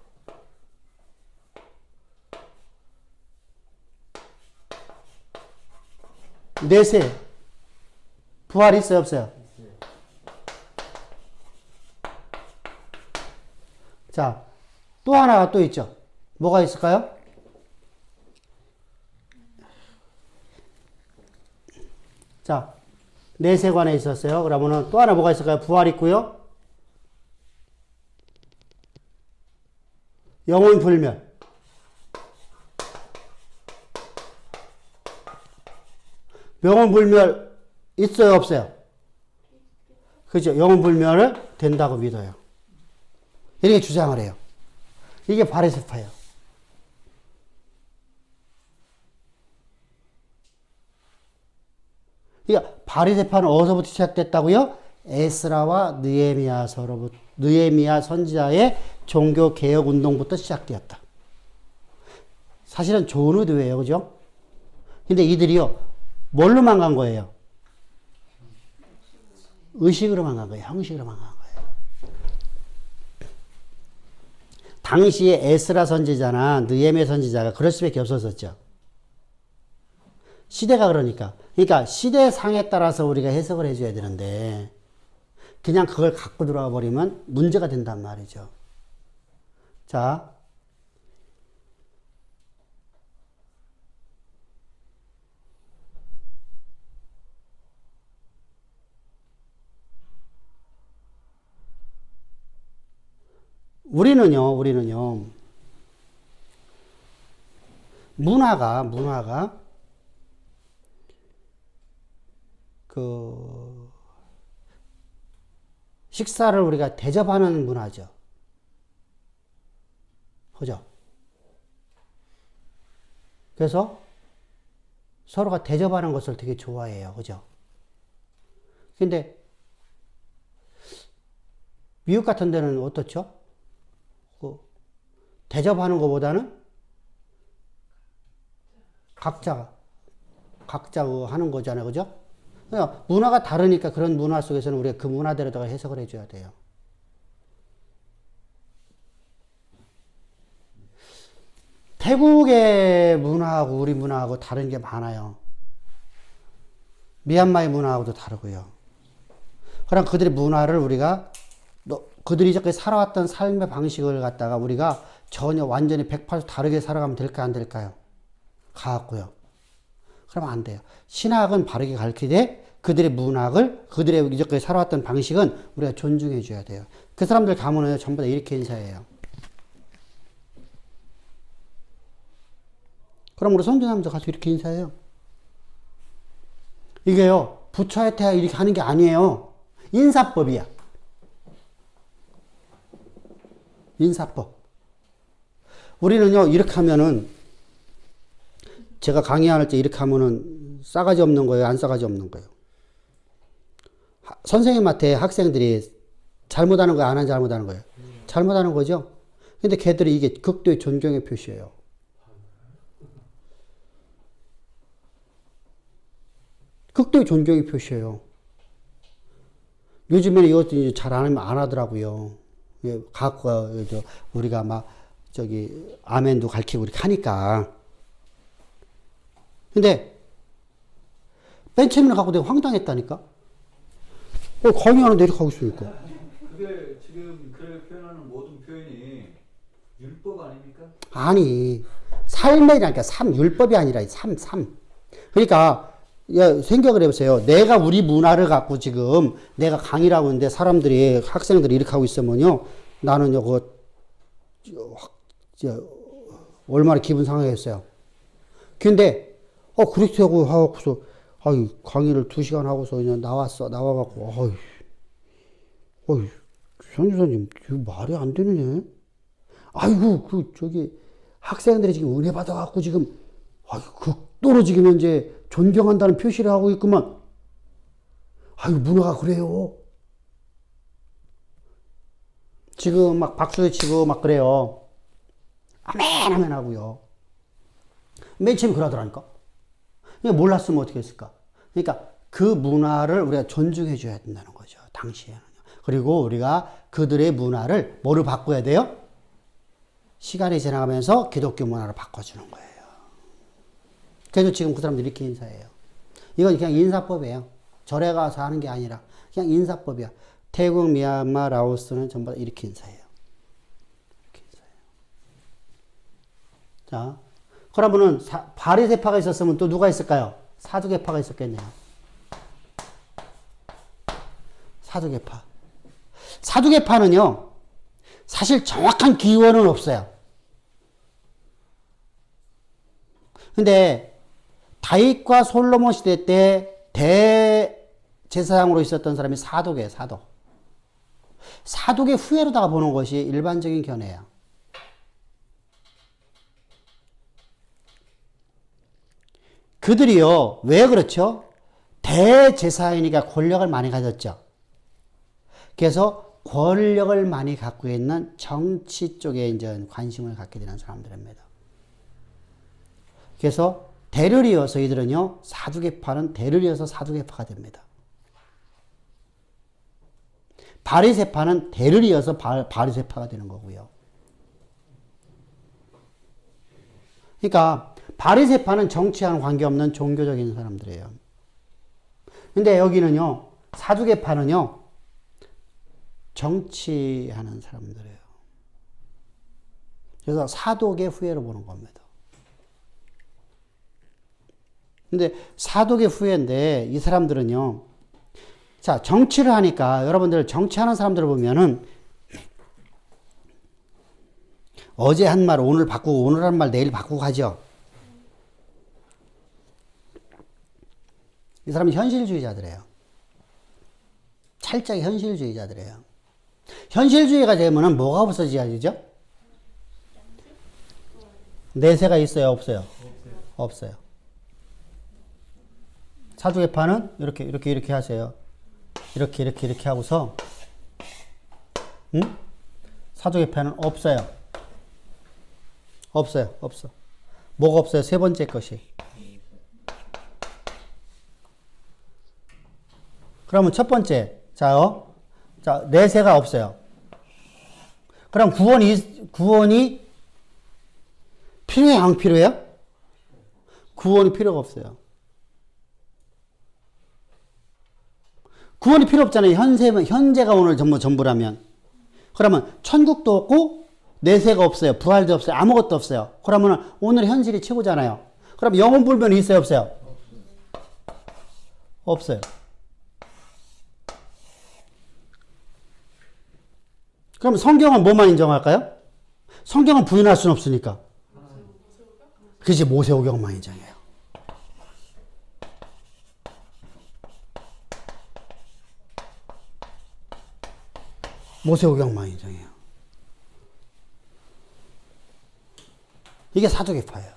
내세. 부활이 있어요, 없어요? 자, 또 하나가 또 있죠. 뭐가 있을까요? 자, 내세관에 있었어요. 그러면은 또 하나 뭐가 있을까요? 부활 있고요. 영혼 불멸. 영혼 불멸 있어요, 없어요? 그죠? 영혼 불멸을 된다고 믿어요. 이렇게 주장을 해요. 이게 바리새파예요. 그러니까 바리새파는 어디서부터 시작됐다고요? 에스라와 느헤미야 선지자의 종교 개혁 운동부터 시작되었다. 사실은 좋은 의도예요, 그죠? 근데 이들이요, 뭘로만 간 거예요? 의식으로만 간 거예요. 형식으로만 간 거예요. 당시에 에스라 선지자나 느헤미야 선지자가 그럴 수밖에 없었었죠. 시대가 그러니까. 그러니까 시대상에 따라서 우리가 해석을 해줘야 되는데 그냥 그걸 갖고 들어와 버리면 문제가 된단 말이죠. 자, 우리는요, 문화가 그 식사를 우리가 대접하는 문화죠. 그죠? 그래서 서로가 대접하는 것을 되게 좋아해요. 그죠? 근데 미국 같은 데는 어떻죠? 그 대접하는 것보다는 각자 하는 거잖아요. 그죠? 그러니까 문화가 다르니까 그런 문화 속에서는 우리가 그 문화대로다가 해석을 해줘야 돼요. 태국의 문화하고 우리 문화하고 다른 게 많아요. 미얀마의 문화하고도 다르고요. 그럼 그들의 문화를 우리가 그들이 이제까지 살아왔던 삶의 방식을 갖다가 우리가 전혀 완전히 180도 다르게 살아가면 될까 안 될까요? 가갖고요. 그러면 안 돼요. 신학은 바르게 가르치되 그들의 문학을 그들의 이제까지 살아왔던 방식은 우리가 존중해 줘야 돼요. 그 사람들 가면은 전부 다 이렇게 인사해요. 그럼 우리 성전하면서 가서 이렇게 인사해요. 이게요, 부처의 태야 이렇게 하는 게 아니에요. 인사법이야. 인사법. 우리는요, 이렇게 하면은, 제가 강의할 때 이렇게 하면은 싸가지 없는 거예요? 안 싸가지 없는 거예요? 선생님한테 학생들이 잘못하는 거예요? 안 잘못하는 거예요? 잘못하는 거죠? 근데 걔들이 이게 극도의 존경의 표시예요. 극도의 존경의 표시예요. 요즘에는 이것도 잘 안 하면 안 하더라고요. 갖고 우리가 막 아멘도 가르치고 이렇게 하니까. 근데 벤체민을 갖고 내가 황당했다니까. 강의하는데 이렇게 하고 있으니까. 그게 지금 그 표현하는 모든 표현이 율법 아닙니까? 아니, 삶이라니까 율법이 아니라 삶. 그러니까 생각을 해보세요. 내가 우리 문화를 갖고 지금 내가 강의를 하고 있는데 사람들이 학생들이 이렇게 하고 있으면요, 나는요 얼마나 기분 상하겠어요. 근데 그렇게 하고서 강의를 2시간 하고서 그냥 나와갖고 선생님 이거 말이 안 되네. 아이고 학생들이 지금 은혜 받아갖고 지금 극도로 지금 현재 존경한다는 표시를 하고 있구만. 문화가 그래요. 지금 막 박수 치고 막 그래요. 아멘 아멘 하고요. 맨 처음에 그러더라니까. 몰랐으면 어떻게 했을까? 그러니까 그 문화를 우리가 존중해 줘야 된다는 거죠. 당시에는요. 그리고 우리가 그들의 문화를 뭐로 바꿔야 돼요? 시간이 지나가면서 기독교 문화로 바꿔주는 거예요. 그래서 지금 그 사람들이 이렇게 인사해요. 이건 그냥 인사법이에요. 절에 가서 하는 게 아니라 그냥 인사법이야. 태국, 미얀마, 라오스는 전부 다 이렇게 인사해요. 이렇게 인사해요. 자, 그러면은 바리새파가 있었으면 또 누가 있을까요? 사두개파가 있었겠네요. 사두개파. 사두개파는요, 사실 정확한 기원은 없어요. 근데 다윗과 솔로몬 시대 때 대제사장으로 있었던 사람이 사독이에요. 사독의 후예로다가 보는 것이 일반적인 견해예요. 그들이요, 왜 그렇죠? 대제사장이니까 권력을 많이 가졌죠. 그래서 권력을 많이 갖고 있는 정치 쪽에 이제 관심을 갖게 되는 사람들입니다. 그래서 대를 이어서 이들은요, 사두개파는 대를 이어서 사두개파가 됩니다. 바리새파는 대를 이어서 바리새파가 되는 거고요. 그러니까 바리새파는 정치와는 관계없는 종교적인 사람들이에요. 근데 여기는요, 사두개파는요, 정치하는 사람들이에요. 그래서 사독의 후예로 보는 겁니다. 근데 사독의 후예인데 이 사람들은요, 자, 정치를 하니까 여러분들 정치하는 사람들을 보면은 어제 한 말 오늘 바꾸고 오늘 한 말 내일 바꾸고 하죠. 이 사람은 현실주의자들이에요. 찰떡 현실주의자들이에요. 현실주의가 되면은 뭐가 없어져야죠? 내세가 있어요, 없어요? 없어요. 사주개파는 이렇게 하세요. 이렇게 하고서, 응? 사주개파는 없어요. 없어요. 뭐가 없어요? 세 번째 것이. 그러면 첫 번째, 자, 내세가 없어요. 그럼 구원이 필요해요, 안 필요해요? 구원이 필요가 없어요. 구원이 필요 없잖아요. 현재가 오늘 전부라면. 그러면 천국도 없고 내세가 없어요. 부활도 없어요. 아무것도 없어요. 그러면 오늘 현실이 최고잖아요. 그럼 영혼 불면이 있어요, 없어요? 없어요. 그럼 성경은 뭐만 인정할까요? 성경은 부인할 수는 없으니까. 그치, 모세오경만 인정해요. 모세오경만 인정해요. 이게 사두개파예요.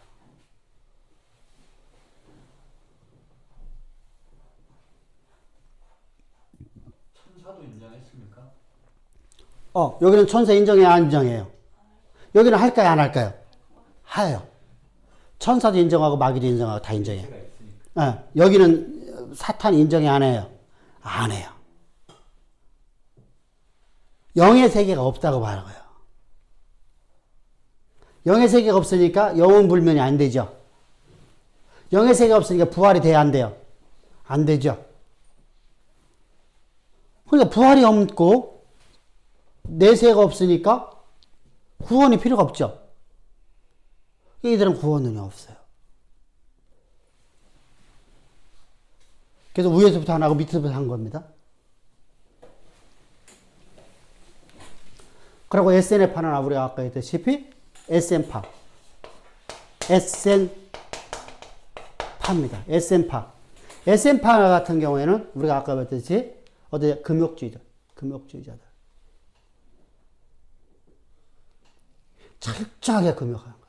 천사도 인정했습니까? 여기는 천사 인정해요, 안 인정해요? 여기는 할까요, 안 할까요? 해요. 천사도 인정하고 마귀도 인정하고 다 인정해요. 여기는 사탄 인정해, 안 해요? 안 해요. 영의 세계가 없다고 말하고요. 영의 세계가 없으니까 영혼 불면이 안 되죠. 영의 세계가 없으니까 부활이 돼야 안 돼요? 안 되죠. 그러니까 부활이 없고 내세가 없으니까 구원이 필요가 없죠. 이들은 구원은 없어요. 그래서 위에서부터 안 하고 밑에서부터 한 겁니다. 그리고 SNF파는 우리가 아까 했다시피 SN파. SN파입니다. SN파. SN파 같은 경우에는 우리가 아까 봤듯이 금욕주의자들. 철저하게 금욕하는 거예요.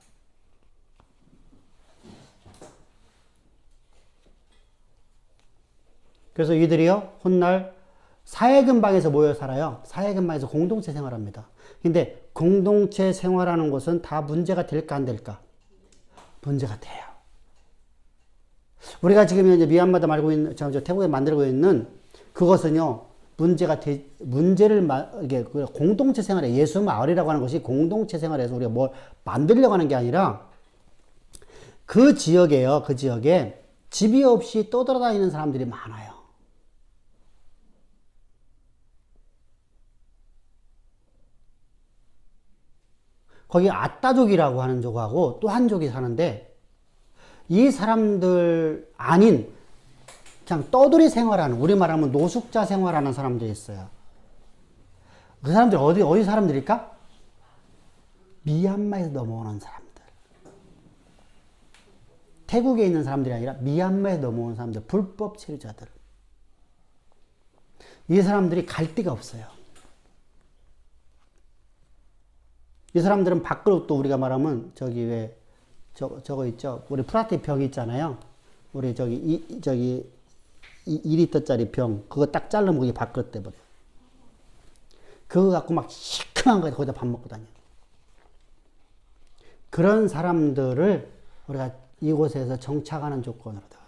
그래서 이들이요, 훗날 사회근방에서 모여 살아요. 사회근방에서 공동체 생활합니다. 근데 공동체 생활하는 것은 다 문제가 될까, 안 될까? 문제가 돼요. 우리가 지금 이제 미얀마도 말고 있는, 태국에 만들고 있는 그것은요, 이게 공동체 생활에 예수 마을이라고 하는 것이 공동체 생활에서 우리가 뭘 만들려고 하는 게 아니라 그 지역에 집이 없이 떠돌아다니는 사람들이 많아요. 거기 아따족이라고 하는 족하고 또 한 족이 사는데 이 사람들 아닌 그냥 떠돌이 생활하는, 우리 말하면 노숙자 생활하는 사람들이 있어요. 그 사람들이 어디 사람들일까? 미얀마에서 넘어오는 사람들. 태국에 있는 사람들이 아니라 미얀마에서 넘어오는 사람들, 불법 체류자들. 이 사람들이 갈 데가 없어요. 이 사람들은 밖으로 또 우리가 말하면 저거 있죠. 우리 프라티 병 있잖아요. 우리 2리터짜리 병, 그거 딱 자르면 그게 밥그릇 돼버려요. 그거 갖고 막 시큼한 거에 거기다 밥 먹고 다녀요. 그런 사람들을 우리가 이곳에서 정착하는 조건으로다가,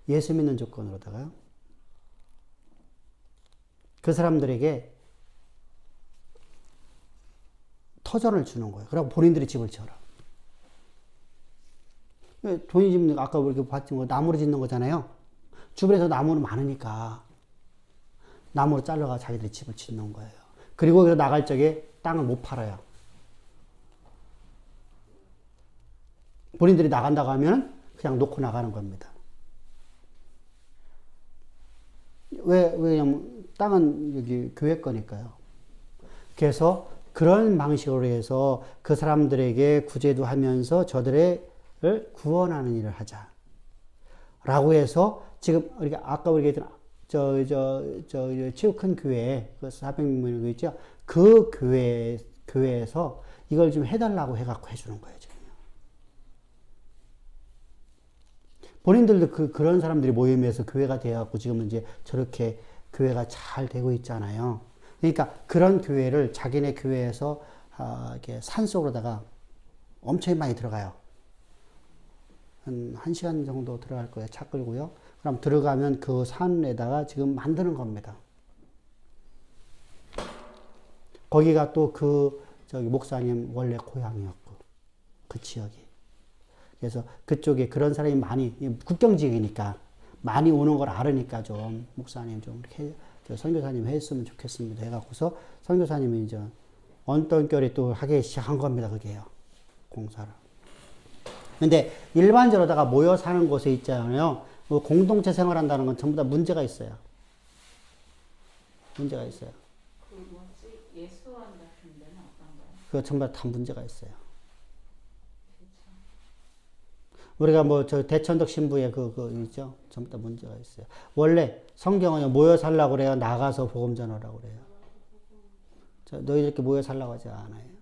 예수 믿는 조건으로다가요, 그 사람들에게 터전을 주는 거예요. 그리고 본인들이 집을 지어라. 돈이 집, 아까 우리가 봤던 거 나무로 짓는 거잖아요. 주변에서 나무는 많으니까 나무로 잘라가 자기들이 집을 짓는 거예요. 그리고 나갈 적에 땅을 못 팔아요. 본인들이 나간다고 하면 그냥 놓고 나가는 겁니다. 왜냐면 땅은 여기 교회 거니까요. 그래서 그런 방식으로 해서 그 사람들에게 구제도 하면서 저들을 구원하는 일을 하자. 라고 해서 지금 우리가 아까 우리가 했던 체육한 교회 그 400명 그 있죠. 그 교회에서 이걸 좀 해달라고 해갖고 해주는 거예요, 지금. 본인들도 그런 사람들이 모임에서 교회가 되어갖고 지금은 이제 저렇게 교회가 잘 되고 있잖아요. 그러니까 그런 교회를 자기네 교회에서 이렇게 산속으로다가 엄청 많이 들어가요. 한 1시간 정도 들어갈 거예요. 차 끌고요. 그럼 들어가면 그 산에다가 지금 만드는 겁니다. 거기가 또 저기 목사님 원래 고향이었고, 그 지역이. 그래서 그쪽에 그런 사람이 많이, 국경 지역이니까 많이 오는 걸 알으니까 좀, 목사님 좀 이렇게, 선교사님 했으면 좋겠습니다. 해갖고서 선교사님이 이제 언떤결에 또 하기 시작한 겁니다. 그게요. 공사를. 근데 일반적으로다가 모여 사는 곳에 있잖아요. 공동체 생활한다는 건 전부 다 문제가 있어요. 문제가 있어요. 그 뭐지? 예수원 같은 데는 어떤가요? 그거 전부 다 문제가 있어요. 우리가 뭐 저 대천덕 신부의 그거 있죠? 전부 다 문제가 있어요. 원래 성경은 모여 살라고 그래요. 나가서 복음 전하라고 그래요. 너희들 이렇게 모여 살라고 하지 않아요.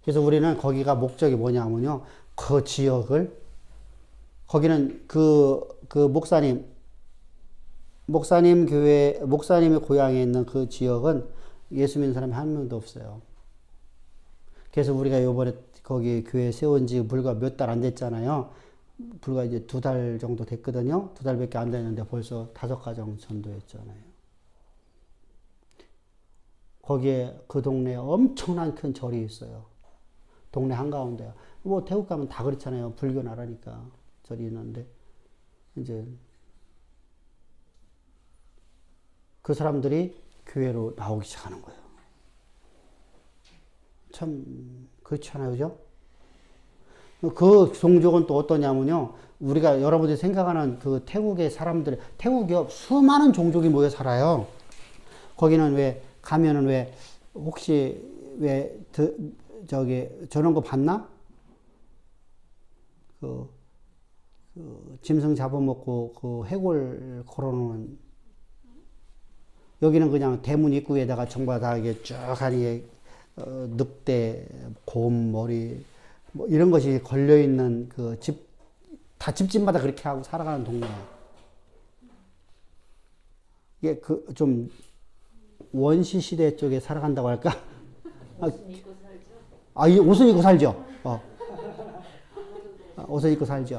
그래서 우리는 거기가 목적이 뭐냐면요. 그 지역을, 거기는 그 목사님 교회, 목사님의 고향에 있는 그 지역은 예수 믿는 사람이 한 명도 없어요. 그래서 우리가 요번에 거기 교회 세운 지 불과 몇 달 안 됐잖아요. 불과 이제 2달 정도 됐거든요. 2달밖에 안 됐는데 벌써 5가정 전도했잖아요. 거기에 그 동네에 엄청난 큰 절이 있어요. 동네 한가운데요. 뭐 태국 가면 다 그렇잖아요. 불교 나라니까 절이 있는데 이제 그 사람들이 교회로 나오기 시작하는 거예요. 참 그렇지 않아요, 그죠? 그 종족은 또 어떠냐면요. 우리가 여러분들이 생각하는 그 태국의 사람들, 태국이 수많은 종족이 모여 살아요. 거기는 왜 가면은 왜 혹시 왜 저기 저런 거 봤나? 그 짐승 잡아먹고 그 해골 걸어놓은, 여기는 그냥 대문 입구에다가 정말 다 이게 쭉 하니 늑대, 곰, 머리 뭐 이런 것이 걸려 있는 그 집, 다 집집마다 그렇게 하고 살아가는 동네야. 이게 그 좀 원시 시대 쪽에 살아간다고 할까? 옷은 입고 살죠? 이 옷은 입고 살죠. 옷은 입고 살죠.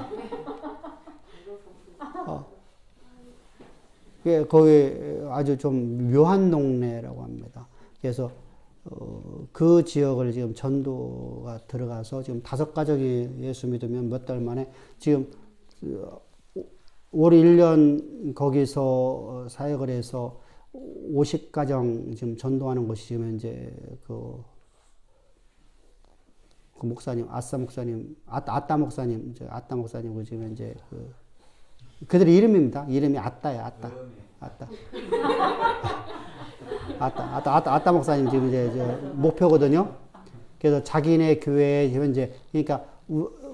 거기 아주 좀 묘한 동네라고 합니다. 그래서 그 지역을 지금 전도가 들어가서 지금 5가족이 예수 믿으면 몇 달 만에 지금 올 1년 거기서 사역을 해서 50가정 지금 전도하는 것이 지금 이제 그 목사님, 아따 목사님, 그 지금 이제 그들의 이름입니다. 이름이 아따야, 아따. 아따 목사님 지금 이제 목표거든요. 그래서 자기네 교회에 현재, 그러니까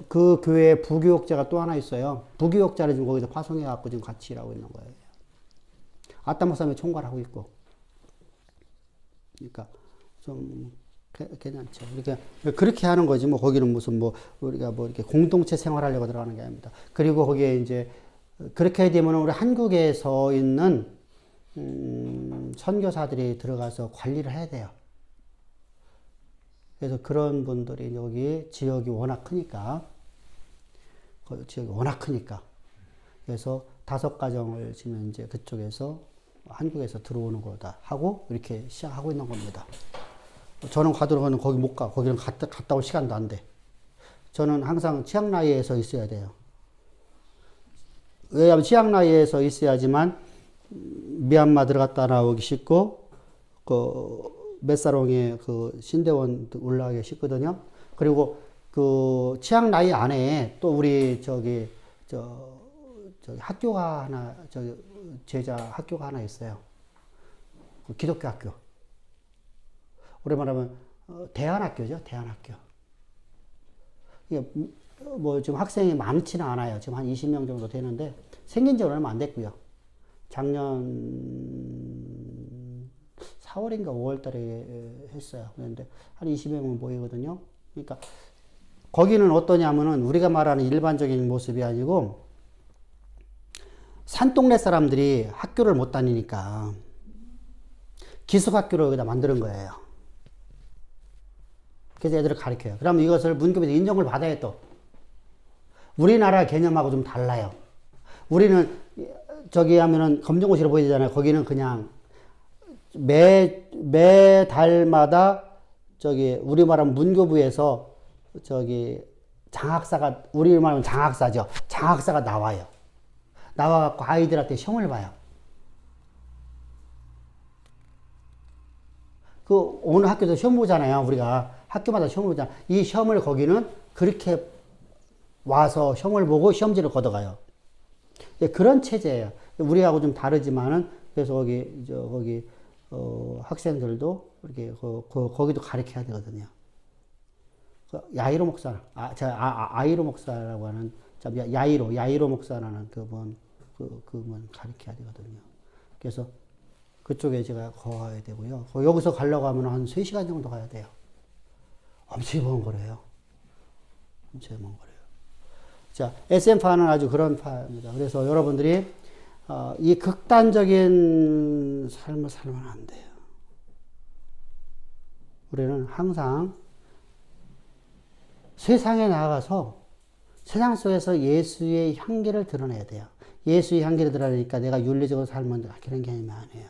그 교회에 부교육자가 또 하나 있어요. 부교육자를 지금 거기서 파송해갖고 지금 같이 일하고 있는 거예요. 아따 목사님이 총괄하고 있고. 그러니까 좀 괜찮죠. 그렇게 하는 거지. 뭐 거기는 무슨 뭐 우리가 뭐 이렇게 공동체 생활하려고 들어가는 게 아닙니다. 그리고 거기에 이제 그렇게 되면 우리 한국에서 있는 선교사들이 들어가서 관리를 해야 돼요. 그래서 그런 분들이 여기 지역이 워낙 크니까, 그래서 5가정을 지금 이제 그쪽에서 한국에서 들어오는 거다 하고 이렇게 시작하고 있는 겁니다. 저는 가도록은 거기 못 가. 거기는 갔다 올 시간도 안 돼. 저는 항상 치앙라이에서 있어야 돼요. 왜냐하면 치앙라이에서 있어야지만 미얀마 들어갔다 나오기 쉽고, 메사롱에 신대원 올라가기 쉽거든요. 그리고 치앙라이 안에 또 우리 저기 학교가 하나, 제자 학교가 하나 있어요. 기독교 학교. 우리 말하면 대안학교죠, 대안학교. 이게 뭐 지금 학생이 많지는 않아요. 지금 한 20명 정도 되는데 생긴 지 얼마 안 됐고요. 작년 4월인가 5월 달에 했어요. 그런데 한 20명은 모이거든요. 그러니까 거기는 어떠냐면은 우리가 말하는 일반적인 모습이 아니고 산동네 사람들이 학교를 못 다니니까 기숙학교를 여기다 만드는 거예요. 그래서 애들을 가르쳐요. 그러면 이것을 문교부에서 인정을 받아야 또. 우리나라 개념하고 좀 달라요. 우리는 저기 하면은 검정고시로 보이잖아요. 거기는 그냥 매 달마다 저기 우리 말하면 문교부에서 저기 장학사가 우리 말하면 장학사죠. 장학사가 나와요. 나와갖고 아이들한테 시험을 봐요. 그 어느 학교도 시험 보잖아요. 우리가 학교마다 시험 보잖아요. 이 시험을 거기는 그렇게 와서 시험을 보고 시험지를 걷어가요. 그런 체제예요. 우리하고 좀 다르지만은 그래서 거기 학생들도 이렇게 거기도 가르쳐야 되거든요. 야이로 목사, 아이로 목사라고 하는 야이로 목사라는 그분 가르쳐야 되거든요. 그래서 그쪽에 제가 가야 되고요. 여기서 가려고 하면 한 3시간 정도 가야 돼요. 엄청 먼 거래요. 엄청 먼 거래요. 자, SM파는 아주 그런 파입니다. 그래서 여러분들이 이 극단적인 삶을 살면 안 돼요. 우리는 항상 세상에 나가서 세상 속에서 예수의 향기를 드러내야 돼요. 예수의 향기를 드러내니까 내가 윤리적으로 살면 그런 개념이 아니에요.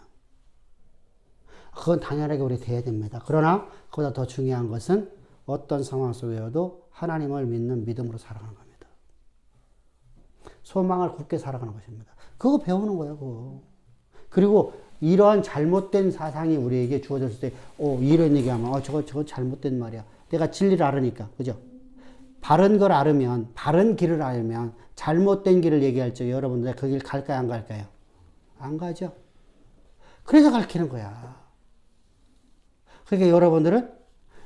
그건 당연하게 우리 돼야 됩니다. 그러나 그보다 더 중요한 것은 어떤 상황 속에서도 하나님을 믿는 믿음으로 살아가는 겁니다. 소망을 굳게 살아가는 것입니다. 그거 배우는 거예요, 그거. 그리고 이러한 잘못된 사상이 우리에게 주어졌을 때, 이런 얘기하면, 저거 잘못된 말이야. 내가 진리를 알으니까, 그죠? 바른 걸 알으면, 바른 길을 알면, 잘못된 길을 얘기할 때 여러분들 그 길 갈까요, 안 갈까요? 안 가죠? 그래서 가르치는 거야. 그러니까 여러분들은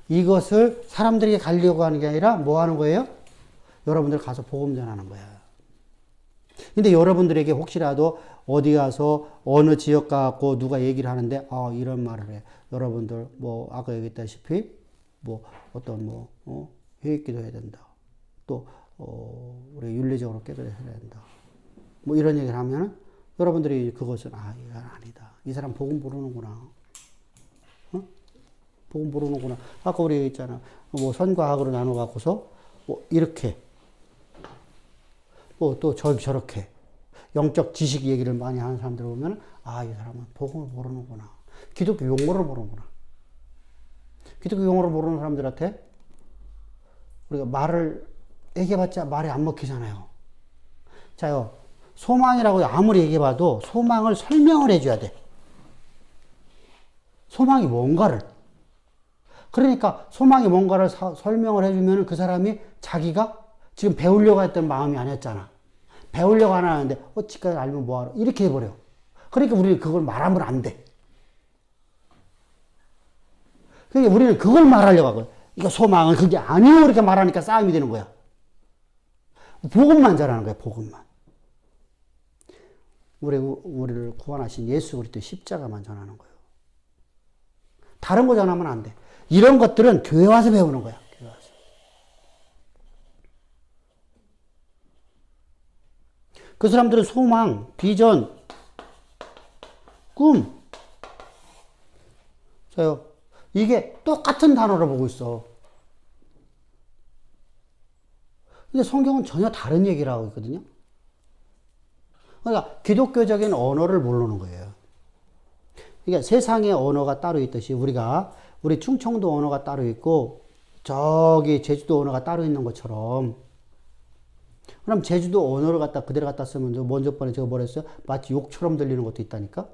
이것을 사람들에게 가려고 하는 게 아니라 뭐 하는 거예요? 여러분들 가서 복음 전하는 거야. 근데 여러분들에게 혹시라도 어디 가서 어느 지역 가고 누가 얘기를 하는데, 이런 말을 해. 여러분들, 아까 얘기했다시피, 어떤 회의기도 해야 된다. 또, 우리 윤리적으로 깨달아야 된다. 이런 얘기를 하면은, 여러분들이 그것은, 이건 아니다. 이 사람 복음 모르는구나. 복음 모르는구나. 아까 우리 얘기했잖아. 선과학으로 나눠갖고서, 이렇게. 또 저렇게 영적 지식 얘기를 많이 하는 사람들 보면 이 사람은 복음을 모르는구나. 기독교 용어를 모르는구나. 기독교 용어를 모르는 사람들한테 우리가 말을 얘기해봤자 말이 안 먹히잖아요. 자요, 소망이라고 아무리 얘기해봐도 소망을 설명을 해줘야 돼. 소망이 뭔가를. 그러니까 소망이 뭔가를 설명을 해주면 그 사람이 자기가 지금 배우려고 했던 마음이 아니었잖아. 배우려고 안 하는데, 지금까지 알면 뭐하러. 이렇게 해버려. 그러니까 우리는 그걸 말하면 안 돼. 그러니까 우리는 그걸 말하려고 하고, 이거 소망은 그게 아니요. 이렇게 말하니까 싸움이 되는 거야. 복음만 전하는 거야, 복음만. 우리를 구원하신 예수 그리스도의 십자가만 전하는 거예요. 다른 거 전하면 안 돼. 이런 것들은 교회 와서 배우는 거야. 그 사람들은 소망, 비전, 꿈. 이게 똑같은 단어로 보고 있어. 근데 성경은 전혀 다른 얘기를 하고 있거든요. 그러니까 기독교적인 언어를 모르는 거예요. 그러니까 세상의 언어가 따로 있듯이 우리 충청도 언어가 따로 있고 저기 제주도 언어가 따로 있는 것처럼 그럼 제주도 언어를 그대로 갖다 쓰면 먼저 번에 제가 뭐라 했어요? 마치 욕처럼 들리는 것도 있다니까?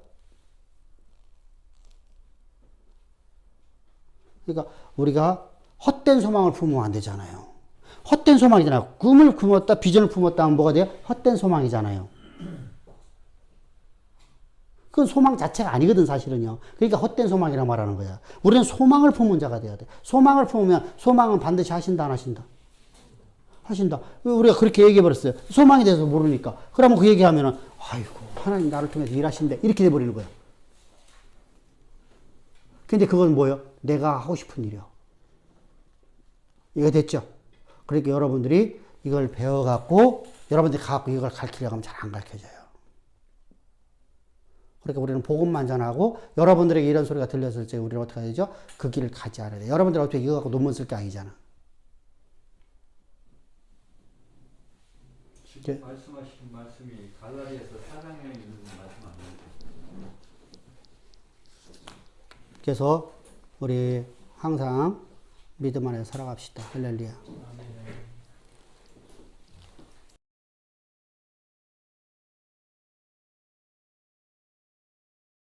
그러니까 우리가 헛된 소망을 품으면 안 되잖아요. 헛된 소망이잖아요. 꿈을 품었다, 비전을 품었다 하면 뭐가 돼요? 헛된 소망이잖아요. 그건 소망 자체가 아니거든, 사실은요. 그러니까 헛된 소망이라고 말하는 거야. 우리는 소망을 품은 자가 돼야 돼. 소망을 품으면 소망은 반드시 하신다, 안 하신다? 하신다. 우리가 그렇게 얘기해 버렸어요. 소망에 대해서 모르니까. 그러면 그 얘기하면은 아이고 하나님 나를 통해서 일하신대 이렇게 돼 버리는 거야. 근데 그건 뭐예요? 내가 하고 싶은 일이요. 이거 됐죠? 그러니까 여러분들이 이걸 배워갖고 여러분들이 갖고 이걸 가르치려고 하면 잘 안 가르쳐져요. 그러니까 우리는 복음만 전하고 여러분들에게 이런 소리가 들렸을 때 우리는 어떻게 해야 되죠? 그 길을 가지 않아야 돼요. 여러분들 어떻게 이거 갖고 논문 쓸 게 아니잖아. 지금 말씀하신 말씀이 갈라디아서 4장에 있는 말씀 아니에요? 그래서 우리 항상 믿음 안에 살아갑시다. 할렐루야. 아멘.